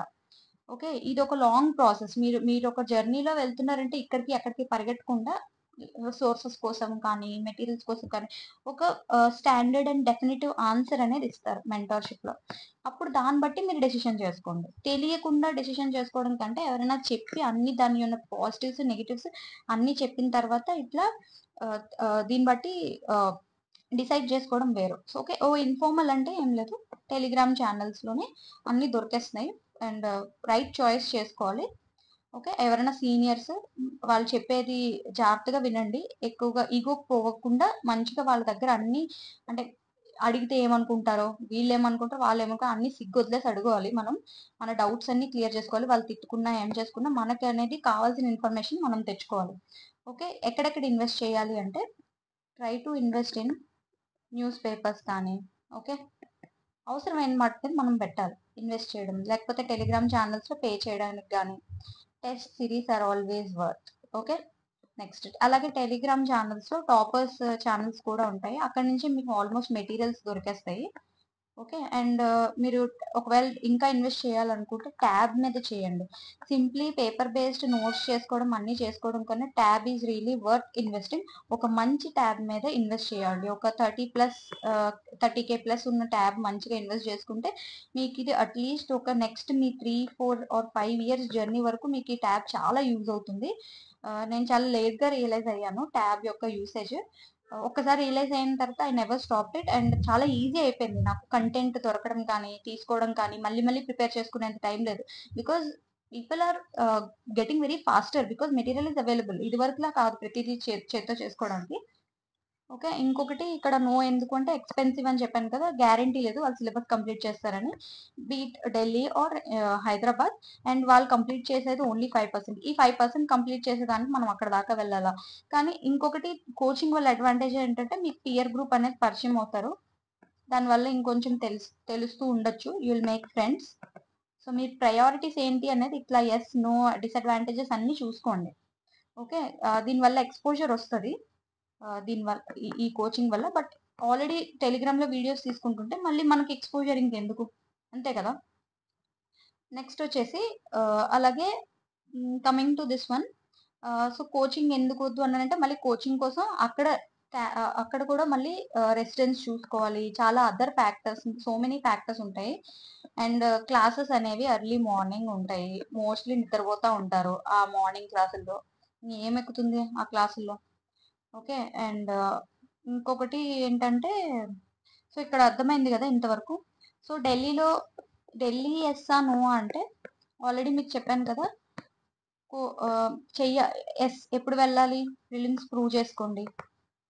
ఓకే, ఇది ఒక లాంగ్ ప్రాసెస్. మీరు మీరు ఒక జర్నీలో వెళ్తున్నారంటే ఇక్కడికి అక్కడికి పరిగెట్టకుండా సోర్సెస్ కోసం కానీ మెటీరియల్స్ కోసం కానీ ఒక స్టాండర్డ్ అండ్ డెఫినెటివ్ ఆన్సర్ అనేది ఇస్తారు మెంటర్షిప్ లో. అప్పుడు దాన్ని బట్టి మీరు డెసిషన్ చేసుకోండి. తెలియకుండా డెసిషన్ చేసుకోవడం కంటే ఎవరైనా చెప్పి అన్ని దాని ఉన్న పాజిటివ్స్ నెగిటివ్స్ అన్ని చెప్పిన తర్వాత ఇట్లా దీన్ని బట్టి డిసైడ్ చేసుకోవడం వేరు. సో ఓకే, ఇన్ఫార్మల్ అంటే ఏం లేదు, టెలిగ్రామ్ ఛానల్స్ లోనే అన్ని దొరికేస్తున్నాయి. అండ్ రైట్ చాయిస్ చేసుకోవాలి. ఓకే, ఎవరైనా సీనియర్స్ వాళ్ళు చెప్పేది జాగ్రత్తగా వినండి. ఎక్కువగా ఈగో పోవకుండా మంచిగా వాళ్ళ దగ్గర అన్ని, అంటే అడిగితే ఏమనుకుంటారో, వీళ్ళు ఏమనుకుంటారో వాళ్ళు ఏమనుకుంటారో అన్ని సిగ్గు వదిలేసి అడగాలి. మనం మన డౌట్స్ అన్ని క్లియర్ చేసుకోవాలి. వాళ్ళు తిట్టుకున్నా ఏం చేసుకున్నా మనకి అనేది కావాల్సిన ఇన్ఫర్మేషన్ మనం తెచ్చుకోవాలి. ఓకే, ఎక్కడెక్కడ ఇన్వెస్ట్ చేయాలి అంటే try to invest in news papers కానీ, ఓకే, అవసరమైన మట్టుకు మనం పెట్టాలి ఇన్వెస్ట్ చేయడం. లేకపోతే టెలిగ్రామ్ ఛానల్స్ లో పే చేయడానికి కానీ test series are always worth. Okay, next అలాగే టెలిగ్రామ్ ఛానల్స్ లో టాపర్స్ ఛానల్స్ కూడా ఉంటాయి, అక్కడ నుంచి మీకు ఆల్మోస్ట్ మెటీరియల్స్ దొరికేస్తాయి. ఓకే, అండ్ మీరు ఒకవేళ ఇంకా ఇన్వెస్ట్ చేయాలనుకుంటే ట్యాబ్ మీద చేయండి. సింప్లీ పేపర్ బేస్డ్ నోట్స్ చేసుకోవడం అన్ని చేసుకోవడం కన్నా tab is really worth investing. ఒక మంచి ట్యాబ్ మీద ఇన్వెస్ట్ చేయాలి. ఒక 30K+ ఉన్న ట్యాబ్ మంచిగా ఇన్వెస్ట్ చేసుకుంటే మీకు ఇది అట్లీస్ట్ ఒక next me 3, 4 or 5 years journey వరకు మీకు ఈ ట్యాబ్ చాలా యూజ్ అవుతుంది. నేను చాలా లేట్ గా రియలైజ్ అయ్యాను ట్యాబ్ యొక్క యూసేజ్. ఒక్కసారి రియలైజ్ అయిన తర్వాత I never stop it. And చాలా ఈజీ అయిపోయింది నాకు కంటెంట్ దొరకడం కానీ తీసుకోవడం కానీ, మళ్ళీ మళ్ళీ ప్రిపేర్ చేసుకునేంత టైం లేదు. Because people are getting very faster because material is available. ఇది వరకులా కాదు ప్రతిదీ చేత్తో చేసుకోవడానికి. ఓకే, ఇంకొకటి ఇక్కడ నో ఎందుకు అంటే ఎక్స్పెన్సివ్ అని చెప్పాను కదా, గ్యారంటీ లేదు వాళ్ళు సిలబస్ కంప్లీట్ చేస్తారని. Be it Delhi or Hyderabad, and వాళ్ళు కంప్లీట్ చేసేది ఓన్లీ 5%. ఈ 5% కంప్లీట్ చేసేదానికి మనం అక్కడ దాకా వెళ్ళాలా. కానీ ఇంకొకటి కోచింగ్ వల్ల అడ్వాంటేజ్ ఏంటంటే మీకు పియర్ గ్రూప్ అనేది పరిచయం అవుతారు. దానివల్ల ఇంకొంచెం తెలుస్తూ ఉండొచ్చు, you will make friends. So me priorities ఏంటి అనేది ఇట్లా ఎస్ నో డిసడ్వాంటేజెస్ అన్ని చూసుకోండి. ఓకే, దీనివల్ల ఎక్స్పోజర్ వస్తుంది దీనివల్ల ఈ కోచింగ్ వల్ల. బట్ ఆల్రెడీ టెలిగ్రామ్ లో వీడియోస్ తీసుకుంటుంటే మళ్ళీ మనకి ఎక్స్పోజర్ ఇంకెందుకు, అంతే కదా. నెక్స్ట్ వచ్చేసి అలాగే coming to this one. So coaching ఎందుకు వద్దు అనంటే మళ్ళీ కోచింగ్ కోసం అక్కడ కూడా మళ్ళీ రెసిడెన్స్ చూసుకోవాలి, చాలా other factors, so many factors ఉంటాయి. అండ్ క్లాసెస్ అనేవి ఎర్లీ మార్నింగ్ ఉంటాయి, మోస్ట్లీ నిద్రపోతా ఉంటారు ఆ మార్నింగ్ క్లాసుల్లో, ఏమెక్కుతుంది ఆ క్లాసుల్లో. ఓకే, అండ్ ఇంకొకటి ఏంటంటే, సో ఇక్కడ అర్థమైంది కదా ఇంతవరకు. సో ఢిల్లీ ఎస్సా నో అంటే ఆల్రెడీ మీకు చెప్పాను కదా, ఎస్ ఎప్పుడు వెళ్ళాలి, ప్రిలిమ్స్ ప్రూవ్ చేసుకోండి.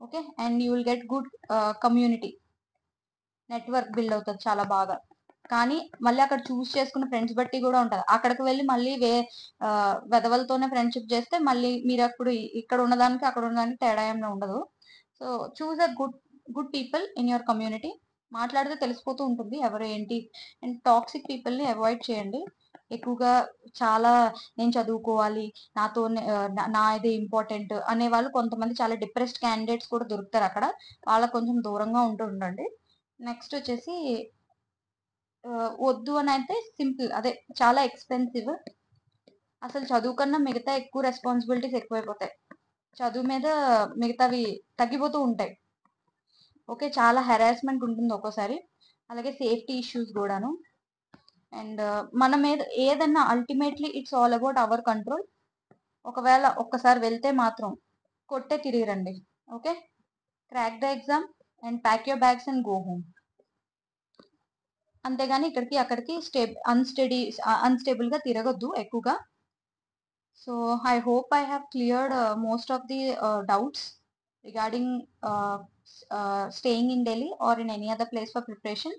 Okay, and you will get good community, network build అవుతుంది చాలా బాగా. కానీ మళ్ళీ అక్కడ చూస్ చేసుకున్న ఫ్రెండ్స్ బట్టి కూడా ఉంటుంది. అక్కడికి వెళ్ళి మళ్ళీ వెదవలతోనే ఫ్రెండ్షిప్ చేస్తే మళ్ళీ మీరు అప్పుడు ఇక్కడ ఉన్నదానికి అక్కడ ఉన్నదానికి తేడా ఏమైనా ఉండదు. So choose a good people in your community. మాట్లాడితే తెలిసిపోతూ ఉంటుంది ఎవరు ఏంటి. అండ్ టాక్సిక్ పీపుల్ని అవాయిడ్ చేయండి ఎక్కువగా. చాలా నేను చదువుకోవాలి, నాతో నా ఇది ఇంపార్టెంట్ అనే వాళ్ళు కొంతమంది చాలా డిప్రెస్డ్ క్యాండిడేట్స్ కూడా దొరుకుతారు అక్కడ. వాళ్ళకి కొంచెం దూరంగా ఉంటూ ఉండండి. నెక్స్ట్ వచ్చేసి వద్దు అని అయితే సింపుల్, అదే చాలా ఎక్స్పెన్సివ్. అసలు చదువు కన్నా మిగతా ఎక్కువ రెస్పాన్సిబిలిటీస్ ఎక్కువైపోతాయి. చదువు మీద మిగతావి తగ్గిపోతూ ఉంటాయి. ఓకే, చాలా హెరాస్మెంట్ ఉంటుంది ఒక్కోసారి, అలాగే సేఫ్టీ ఇష్యూస్ కూడాను. అండ్ మన మీద ఏదన్నా ultimately it's all about our control. ఒకవేళ ఒక్కసారి వెళ్తే మాత్రం కొట్టే తిరిగి రండి. Okay, crack the exam and pack your bags and go home. అంతేగాని ఇక్కడికి అక్కడికి అన్స్టేబుల్ గా తిరగొద్దు ఎక్కువగా. So I hope I have cleared most of the doubts regarding staying in Delhi or in any other place for preparation.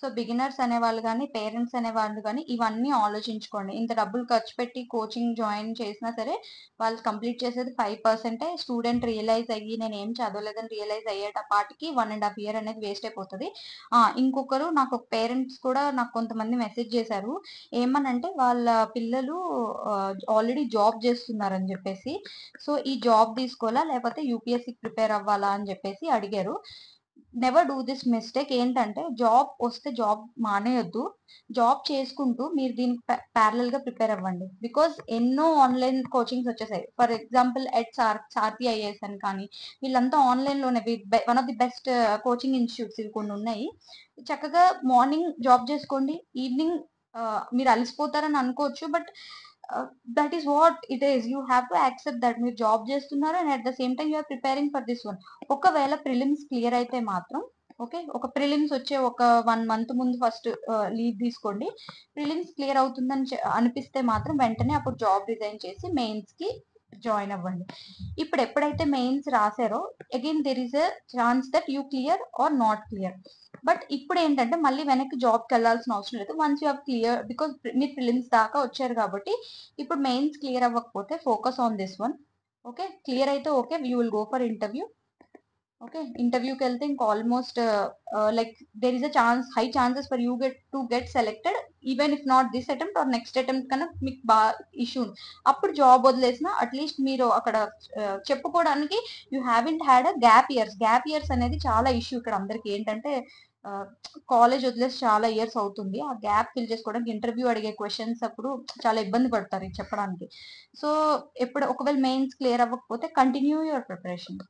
So beginners అనేవాళ్ళు కానీ parents అనేవాళ్ళు కానీ ఇవన్నీ ఆలోచించుకోండి. ఇంత డబ్బులు ఖర్చు పెట్టి కోచింగ్ జాయిన్ చేసినా సరే వాళ్ళు కంప్లీట్ చేసేది 5%. స్టూడెంట్ రియలైజ్ అయ్యి నేను ఏం చదవలేదని రియలైజ్ అయ్యేటపాటికి 1.5 year అనేది వేస్ట్ అయిపోతుంది. ఇంకొకరు నాకు పేరెంట్స్ కూడా నాకు కొంతమంది మెసేజ్ చేశారు, ఏమనంటే వాళ్ళ పిల్లలు ఆల్రెడీ జాబ్ చేస్తున్నారని చెప్పేసి, సో ఈ జాబ్ తీసుకోవాలా లేకపోతే యూపీఎస్సీ ప్రిపేర్ అవ్వాలా అని చెప్పేసి అడిగారు. Never do this mistake. ఏంటంటే జాబ్ వస్తే జాబ్ మానేయొద్దు, జాబ్ చేసుకుంటూ మీరు దీనికి ప్యారలల్ గా ప్రిపేర్ అవ్వండి. బికాస్ ఎన్నో ఆన్లైన్ కోచింగ్స్ వచ్చేసాయి. ఫర్ ఎగ్జాంపుల్ సారథి ఐఏఎస్ అని కానీ వీళ్ళంతా ఆన్లైన్ లోనే one of the best coaching institutes ఇవి కొన్ని ఉన్నాయి. చక్కగా మార్నింగ్ జాబ్ చేసుకోండి, ఈవినింగ్ మీరు అలసిపోతారని అనుకోవచ్చు, but that is what it is. You have to accept that మీరు జాబ్ చేస్తున్నారు and at the same time you're preparing for this one. ఒకవేళ ప్రిలిమ్స్ క్లియర్ అయితే మాత్రం ఓకే, ఒక ప్రిలిమ్స్ వచ్చే ఒక 1 month ముందు ఫస్ట్ లీవ్ తీసుకోండి. ప్రిలిమ్స్ క్లియర్ అవుతుందని అనిపిస్తే మాత్రం వెంటనే అప్పుడు జాబ్ రిజైన్ చేసి మెయిన్స్ కి జాయిన్ అవ్వండి. ఇప్పుడు ఎప్పుడైతే మెయిన్స్ రాశారో again there is a chance that you clear or not clear. But ఇప్పుడు ఏంటంటే మళ్ళీ వెనక్కి జాబ్కి వెళ్ళాల్సిన అవసరం లేదు. Once you have clear, because మీరు ప్రిలిమ్స్ దాకా వచ్చారు కాబట్టి ఇప్పుడు మెయిన్స్ క్లియర్ అవ్వకపోతే focus on this one. Okay, clear అయితే okay, you will go for interview. Okay, ఇంటర్వ్యూకి వెళ్తే ఇంకా almost like there is a high chances for you get selected even if not this attempt or next attempt కన్నా మీకు బాగా issue. అప్పుడు job వదిలేసిన at least మీరు అక్కడ చెప్పుకోవడానికి you haven't had a gap years అనేది చాలా ఇష్యూ ఇక్కడ అందరికి. ఏంటంటే కాలేజ్ వదిలేసి చాలా ఇయర్స్ అవుతుంది, ఆ గ్యాప్ ఫిల్ చేసుకోవడానికి ఇంటర్వ్యూ అడిగే క్వశ్చన్స్ అప్పుడు చాలా ఇబ్బంది పడతారు ఇది చెప్పడానికి. సో ఒకవేళ మెయిన్స్ క్లియర్ అవ్వకపోతే continue your preparation,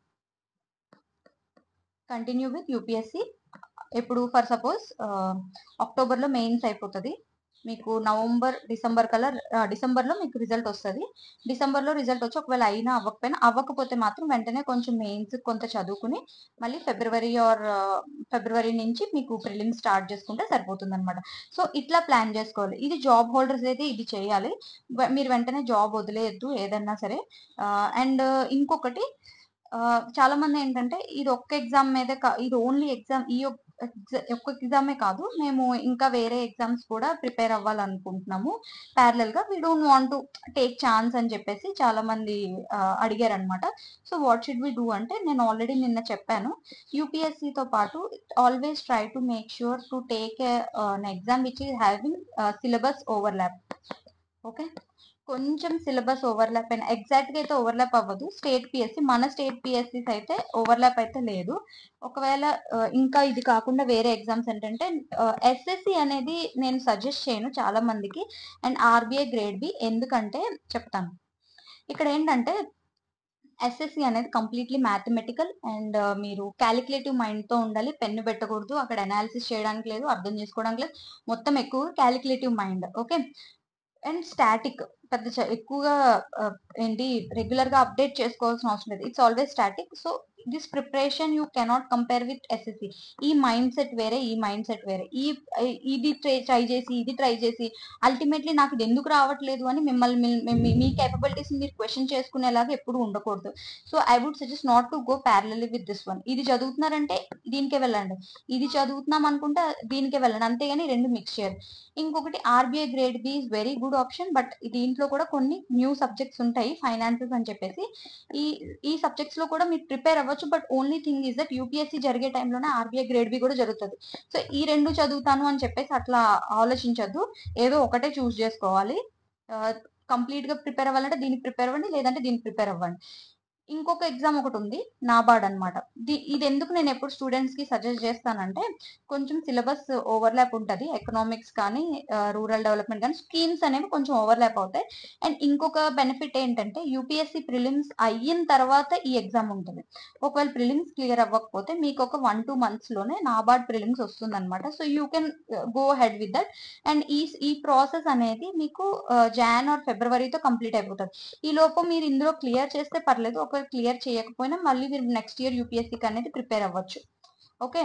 continue with UPSC. ఇప్పుడు ఫర్ సపోజ్ అక్టోబర్లో మెయిన్స్ అయిపోతుంది మీకు, డిసెంబర్ డిసెంబర్లో మీకు రిజల్ట్ వస్తుంది. డిసెంబర్లో రిజల్ట్ వచ్చి ఒకవేళ అయినా అవ్వకపోతే మాత్రం వెంటనే కొంచెం మెయిన్స్ కొంత చదువుకుని మళ్ళీ ఫిబ్రవరి నుంచి మీకు ప్రిలిమ్స్ స్టార్ట్ చేసుకుంటే సరిపోతుంది అనమాట. సో ఇట్లా ప్లాన్ చేసుకోవాలి. ఇది జాబ్ హోల్డర్స్ అయితే ఇది చేయాలి, మీరు వెంటనే జాబ్ వదిలేయద్దు ఏదన్నా సరే. అండ్ ఇంకొకటి, చాలా మంది ఏంటంటే ఇది ఒక్క ఎగ్జామ్ మీదే ఇది ఓన్లీ ఎగ్జామ్, ఒక్క ఎగ్జామే కాదు, మేము ఇంకా వేరే ఎగ్జామ్స్ కూడా ప్రిపేర్ అవ్వాలనుకుంటున్నాము ప్యారలల్ గా, we don't want to take chance అని చెప్పేసి చాలా మంది అడిగారు అనమాట. So what should we do అంటే నేను ఆల్రెడీ నిన్న చెప్పాను, యూపీఎస్సీతో పాటు always try to make sure to take an exam which is having syllabus overlap. Okay, కొంచెం సిలబస్ ఓవర్లాప్ అయినా, ఎగ్జాక్ట్ గా అయితే ఓవర్లాప్ అవ్వదు. మన స్టేట్ పిఎస్సిస్ అయితే ఓవర్లాప్ అయితే లేదు. ఒకవేళ ఇంకా ఇది కాకుండా వేరే ఎగ్జామ్స్ ఏంటంటే ఎస్ఎస్సి అనేది నేను సజెస్ట్ చేయను చాలా మందికి, అండ్ ఆర్బీఐ గ్రేడ్ బి. ఎందుకంటే చెప్తాను. ఇక్కడ ఏంటంటే ఎస్ఎస్సి అనేది కంప్లీట్లీ మ్యాథమెటికల్ అండ్ మీరు క్యాలిక్యులేటివ్ మైండ్ తో ఉండాలి, పెన్ను పెట్టకూడదు, అక్కడ అనాలిసిస్ చేయడానికి లేదు, అర్థం చేసుకోవడానికి లేదు, మొత్తం ఎక్కువ calculative mind. Okay, and static, ఎక్కువగా ఏంటి రెగ్యులర్ గా అప్డేట్ చేసుకోవాల్సిన అవసరం లేదు, it's always static. So this preparation you cannot compare with SSC. ఈ మైండ్ సెట్ వేరే, ఈ మైండ్ సెట్ వేరే. ఇది ట్రై చేసి అల్టిమేట్లీ నాకు ఇది ఎందుకు రావట్లేదు అని మిమ్మల్ని మీ కేపబిలిటీస్ మీరు క్వశ్చన్ చేసుకునేలాగా ఎప్పుడు ఉండకూడదు. So I would suggest not to go parallelly with this one. ఇది చదువుతున్నారంటే దీనికే వెళ్ళండి, ఇది చదువుతున్నాం అనుకుంటే దీనికే వెళ్ళండి, అంతేగాని రెండు మిక్స్ చేయరు. ఇంకొకటి RBI grade B is very good option, but దీంట్లో కూడా కొన్ని న్యూ సబ్జెక్ట్స్ ఉంటాయి, ఫైనాన్సెస్ అని చెప్పేసి. ఈ సబ్జెక్ట్స్ లో కూడా మీరు ప్రిపేర్ అవ్వచ్చు. But only thing is that UPSC జరిగే టైంలోనే ఆర్బీఐ గ్రేడ్ బి కూడా జరుగుతుంది. సో ఈ రెండు చదువుతాను అని చెప్పేసి అట్లా ఆలోచించద్దు, ఏదో ఒకటే చూస్ చేసుకోవాలి. కంప్లీట్ గా ప్రిపేర్ అవ్వాలంటే దీనికి ప్రిపేర్ అవ్వండి, లేదంటే దీనికి ప్రిపేర్ అవ్వండి. ఇంకొక ఎగ్జామ్ ఒకటి ఉంది, నాబార్డ్ అనమాట. ఇది ఎందుకు నేను ఎప్పుడు స్టూడెంట్స్ కి సజెస్ట్ చేస్తానంటే, కొంచెం సిలబస్ ఓవర్లాప్ ఉంటుంది, ఎకనామిక్స్ కానీ రూరల్ డెవలప్మెంట్ కానీ స్కీమ్స్ అనేవి కొంచెం ఓవర్లాప్ అవుతాయి. అండ్ ఇంకొక బెనిఫిట్ ఏంటంటే యూపీఎస్సీ ప్రిలిమ్స్ అయిన తర్వాత ఈ ఎగ్జామ్ ఉంటుంది. ఒకవేళ ప్రిలిమ్స్ క్లియర్ అవ్వకపోతే మీకు ఒక 1-2 months లోనే నాబార్డ్ ప్రిలిమ్స్ వస్తుంది అనమాట. So you can go head with that. And ఈ ప్రాసెస్ అనేది మీకు జాన్ ఆర్ ఫిబ్రవరితో కంప్లీట్ అయిపోతుంది. ఈ లోపు మీరు ఇందులో క్లియర్ చేస్తే పర్లేదు, ఒకవేళ క్లియర్ చేయకపోయినా మళ్ళీ మీరు నెక్స్ట్ ఇయర్ యూపీఎస్సీకి అనేది ప్రిపేర్ అవ్వచ్చు. ఓకే,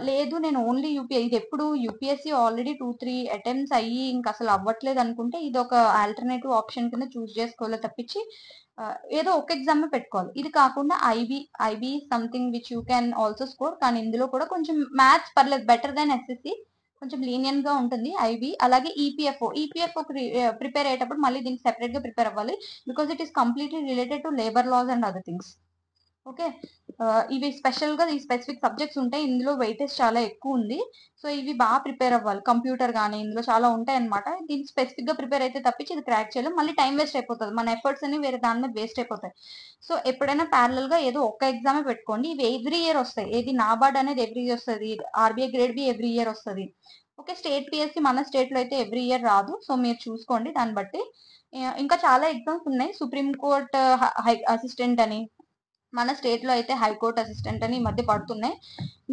లేదు నేను ఓన్లీ ఇది ఎప్పుడు యూపీఎస్సీ ఆల్రెడీ 2-3 అటెంప్ట్స్ అయ్యి ఇంకా అసలు అవ్వట్లేదు అనుకుంటే ఇది ఒక ఆల్టర్నేటివ్ ఆప్షన్ కింద చూస్ చేసుకోవాలి తప్పించి ఏదో ఒక ఎగ్జామ్ పెట్టుకోవాలి. ఇది కాకుండా IB something which you can also score, కానీ ఇందులో కూడా కొంచెం మ్యాథ్స్ పర్లేదు, బెటర్ దాన్ ఎస్ఎస్సి, కొంచెం లీనియన్ గా ఉంటుంది ఐబీ. అలాగే ఈపీఎఫ్ఓ ప్రిపేర్ అయ్యేటప్పుడు మళ్ళీ దీనికి సెపరేట్ గా ప్రిపేర్ అవ్వాలి, because it is completely related to labour laws and other things. Okay, ఇవి స్పెషల్ గా ఈ స్పెసిఫిక్ సబ్జెక్ట్స్ ఉంటాయి, ఇందులో వెయిటేజ్ చాలా ఎక్కువ ఉంది. సో ఇవి బాగా ప్రిపేర్ అవ్వాలి. కంప్యూటర్ కానీ ఇందులో చాలా ఉంటాయి అనమాట. దీనికి స్పెసిఫిక్ గా ప్రిపేర్ అయితే తప్పించి ఇది క్రాక్ చేయలేం, మళ్ళీ టైం వేస్ట్ అయిపోతుంది, మన ఎఫర్ట్స్ అన్ని వేరే దాని మీద వేస్ట్ అయిపోతాయి. సో ఎప్పుడైనా ప్యారలల్ గా ఏదో ఒక్క ఎగ్జామే పెట్టుకోండి. ఇవి ఎవ్రీ ఇయర్ వస్తాయి. ఏది నాబార్డ్ అనేది ఎవ్రీ ఇయర్ వస్తుంది, RBI grade B every year వస్తుంది. ఓకే, స్టేట్ పిఎస్సి మన స్టేట్ లో అయితే ఎవ్రీ ఇయర్ రాదు, సో మీరు చూసుకోండి దాన్ని బట్టి. ఇంకా చాలా ఎగ్జామ్స్ ఉన్నాయి, సుప్రీం కోర్ట్ అసిస్టెంట్ అని, మన స్టేట్ లో అయితే హైకోర్టు అసిస్టెంట్ అని ఈ మధ్య పడుతున్నాయి.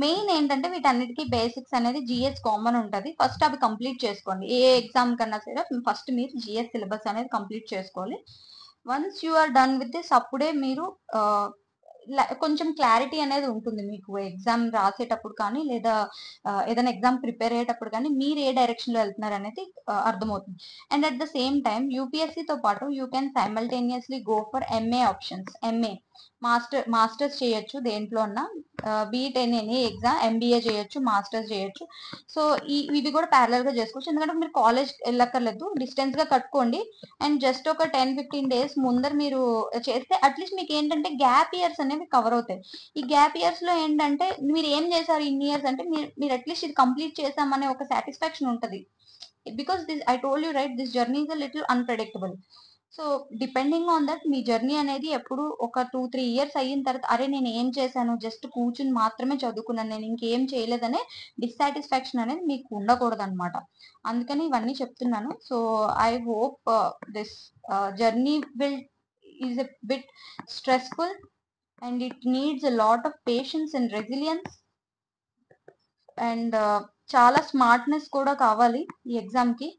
మెయిన్ ఏంటంటే వీటన్నిటికీ బేసిక్స్ అనేది జిఎస్ కామన్ ఉంటుంది, ఫస్ట్ అవి కంప్లీట్ చేసుకోండి. ఏ ఎగ్జామ్ కన్నా సరే ఫస్ట్ మీరు జిఎస్ సిలబస్ అనేది కంప్లీట్ చేసుకోవాలి. Once you are done with this, అప్పుడే మీరు కొంచెం క్లారిటీ అనేది ఉంటుంది మీకు ఎగ్జామ్ రాసేటప్పుడు కానీ, లేదా ఏదైనా ఎగ్జామ్ ప్రిపేర్ అయ్యేటప్పుడు కానీ మీరు ఏ డైరెక్షన్ లో వెళ్తున్నారు అనేది అర్థమవుతుంది. And at the same time యూపీఎస్సీతో పాటు you can simultaneously go for MA options. MA masters చేయొచ్చు దేంట్లో ఉన్నా, బీట్ ఎనీ ఎగ్జామ్, ఎంబీఏ చేయొచ్చు, మాస్టర్స్ చేయొచ్చు. సో ఇవి కూడా ప్యారలల్ గా చేసుకోవచ్చు, ఎందుకంటే మీరు కాలేజ్ వెళ్ళక్కర్లేదు, డిస్టెన్స్ గా కట్టుకోండి. అండ్ జస్ట్ ఒక 10-15 days ముందర మీరు చేస్తే అట్లీస్ట్ మీకు ఏంటంటే గ్యాప్ ఇయర్స్ అనేవి కవర్ అవుతాయి. ఈ గ్యాప్ ఇయర్స్ లో ఏంటంటే మీరు ఏం చేశారు ఇన్ని ఇయర్స్ అంటే మీరు అట్లీస్ట్ ఇది కంప్లీట్ చేసామనే ఒక సాటిస్ఫాక్షన్ ఉంటుంది. Because this I told you right, this journey is a little unpredictable. So depending on that me journey అనేది ఎప్పుడు ఒక 2-3 years అయిన తర్వాత అరే నేను ఏం చేశాను, జస్ట్ కూర్చుని మాత్రమే చదువుకున్నాను, నేను ఇంకేం చేయలేదనే డిస్సాటిస్ఫాక్షన్ అనేది మీకు ఉండకూడదు అనమాట. అందుకని ఇవన్నీ చెప్తున్నాను. So I hope this journey will is a bit stressful and it needs a lot of patience and resilience. And చాలా స్మార్ట్నెస్ కూడా కావాలి ఈ ఎగ్జామ్ కి.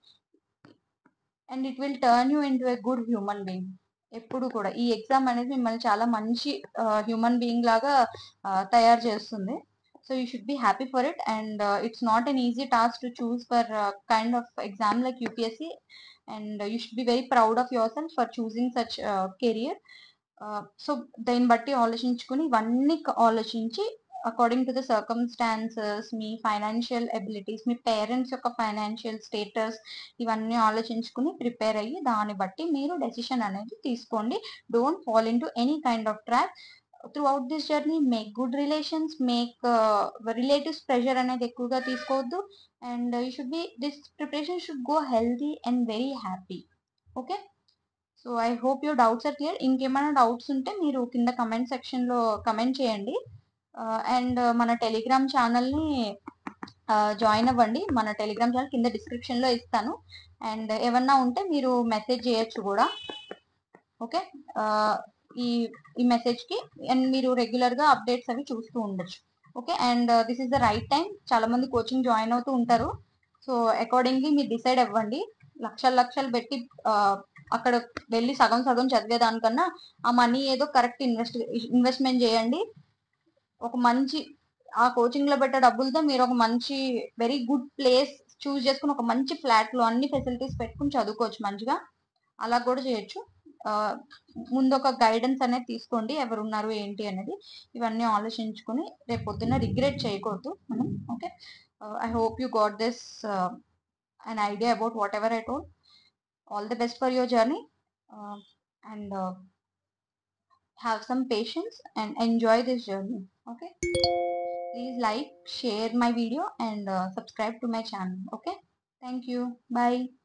And it will turn you into a good human being. ఎప్పుడు కూడా ఈ exam అనేది మిమ్మల్ని చాలా మంచి హ్యూమన్ బీయింగ్ లాగా తయారు చేస్తుంది. So you should be happy for it. And it's not an easy task to choose for kind of exam like UPSC. And you should be very proud of your self for choosing such career. So దీన్ని బట్టి ఆలోచించుకుని ఇవన్నీ ఆలోచించి according to the circumstances, me financial abilities, me parents యొక్క financial status, ఇవన్నీ ఆలోచించుకుని prepare అయ్యి దాన్ని బట్టి మీరు డెసిషన్ అనేది తీసుకోండి. Don't fall into any kind of trap. Throughout this journey make good relations, make relatives pressure అనేది ఎక్కువగా తీసుకోవద్దు. And you should be this preparation should go healthy and very happy. Okay, so I hope your doubts are clear. ఇంకేమైనా doubts ఉంటే మీరు కింద comment section లో comment చేయండి. అండ్ మన టెలిగ్రామ్ ఛానల్ని జాయిన్ అవ్వండి. మన టెలిగ్రామ్ ఛానల్ కింద డిస్క్రిప్షన్ లో ఇస్తాను. అండ్ ఏమన్నా ఉంటే మీరు మెసేజ్ చేయొచ్చు కూడా. ఓకే, ఈ మెసేజ్ కి అండ్ మీరు రెగ్యులర్ గా అప్డేట్స్ అవి చూస్తూ ఉండొచ్చు. Okay, and this is the right time. చాలా మంది కోచింగ్ జాయిన్ అవుతూ ఉంటారు. సో అకార్డింగ్లీ మీరు డిసైడ్ అవ్వండి. లక్షలు పెట్టి అక్కడ వెళ్ళి సగం చదివేదానికన్నా ఆ మనీ ఏదో కరెక్ట్ ఇన్వెస్ట్మెంట్ చేయండి. ఒక మంచి ఆ కోచింగ్ లో పెట్టే డబ్బులతో మీరు ఒక మంచి వెరీ గుడ్ ప్లేస్ చూస్ చేసుకుని ఒక మంచి ఫ్లాట్ లో అన్ని ఫెసిలిటీస్ పెట్టుకుని చదువుకోవచ్చు మంచిగా. అలా కూడా చేయొచ్చు. ఆ, ముందు ఒక గైడెన్స్ అనేది తీసుకోండి, ఎవరు ఉన్నారు ఏంటి అనేది. ఇవన్నీ ఆలోచించుకుని రేపు పొద్దున్న రిగ్రెట్ చేయకూడదు మనం. Okay, I hope you got this an idea about whatever I told. All the best for your journey, and have some patience and enjoy this journey. Okay, please like, share my video, and subscribe to my channel. Okay, thank you, bye.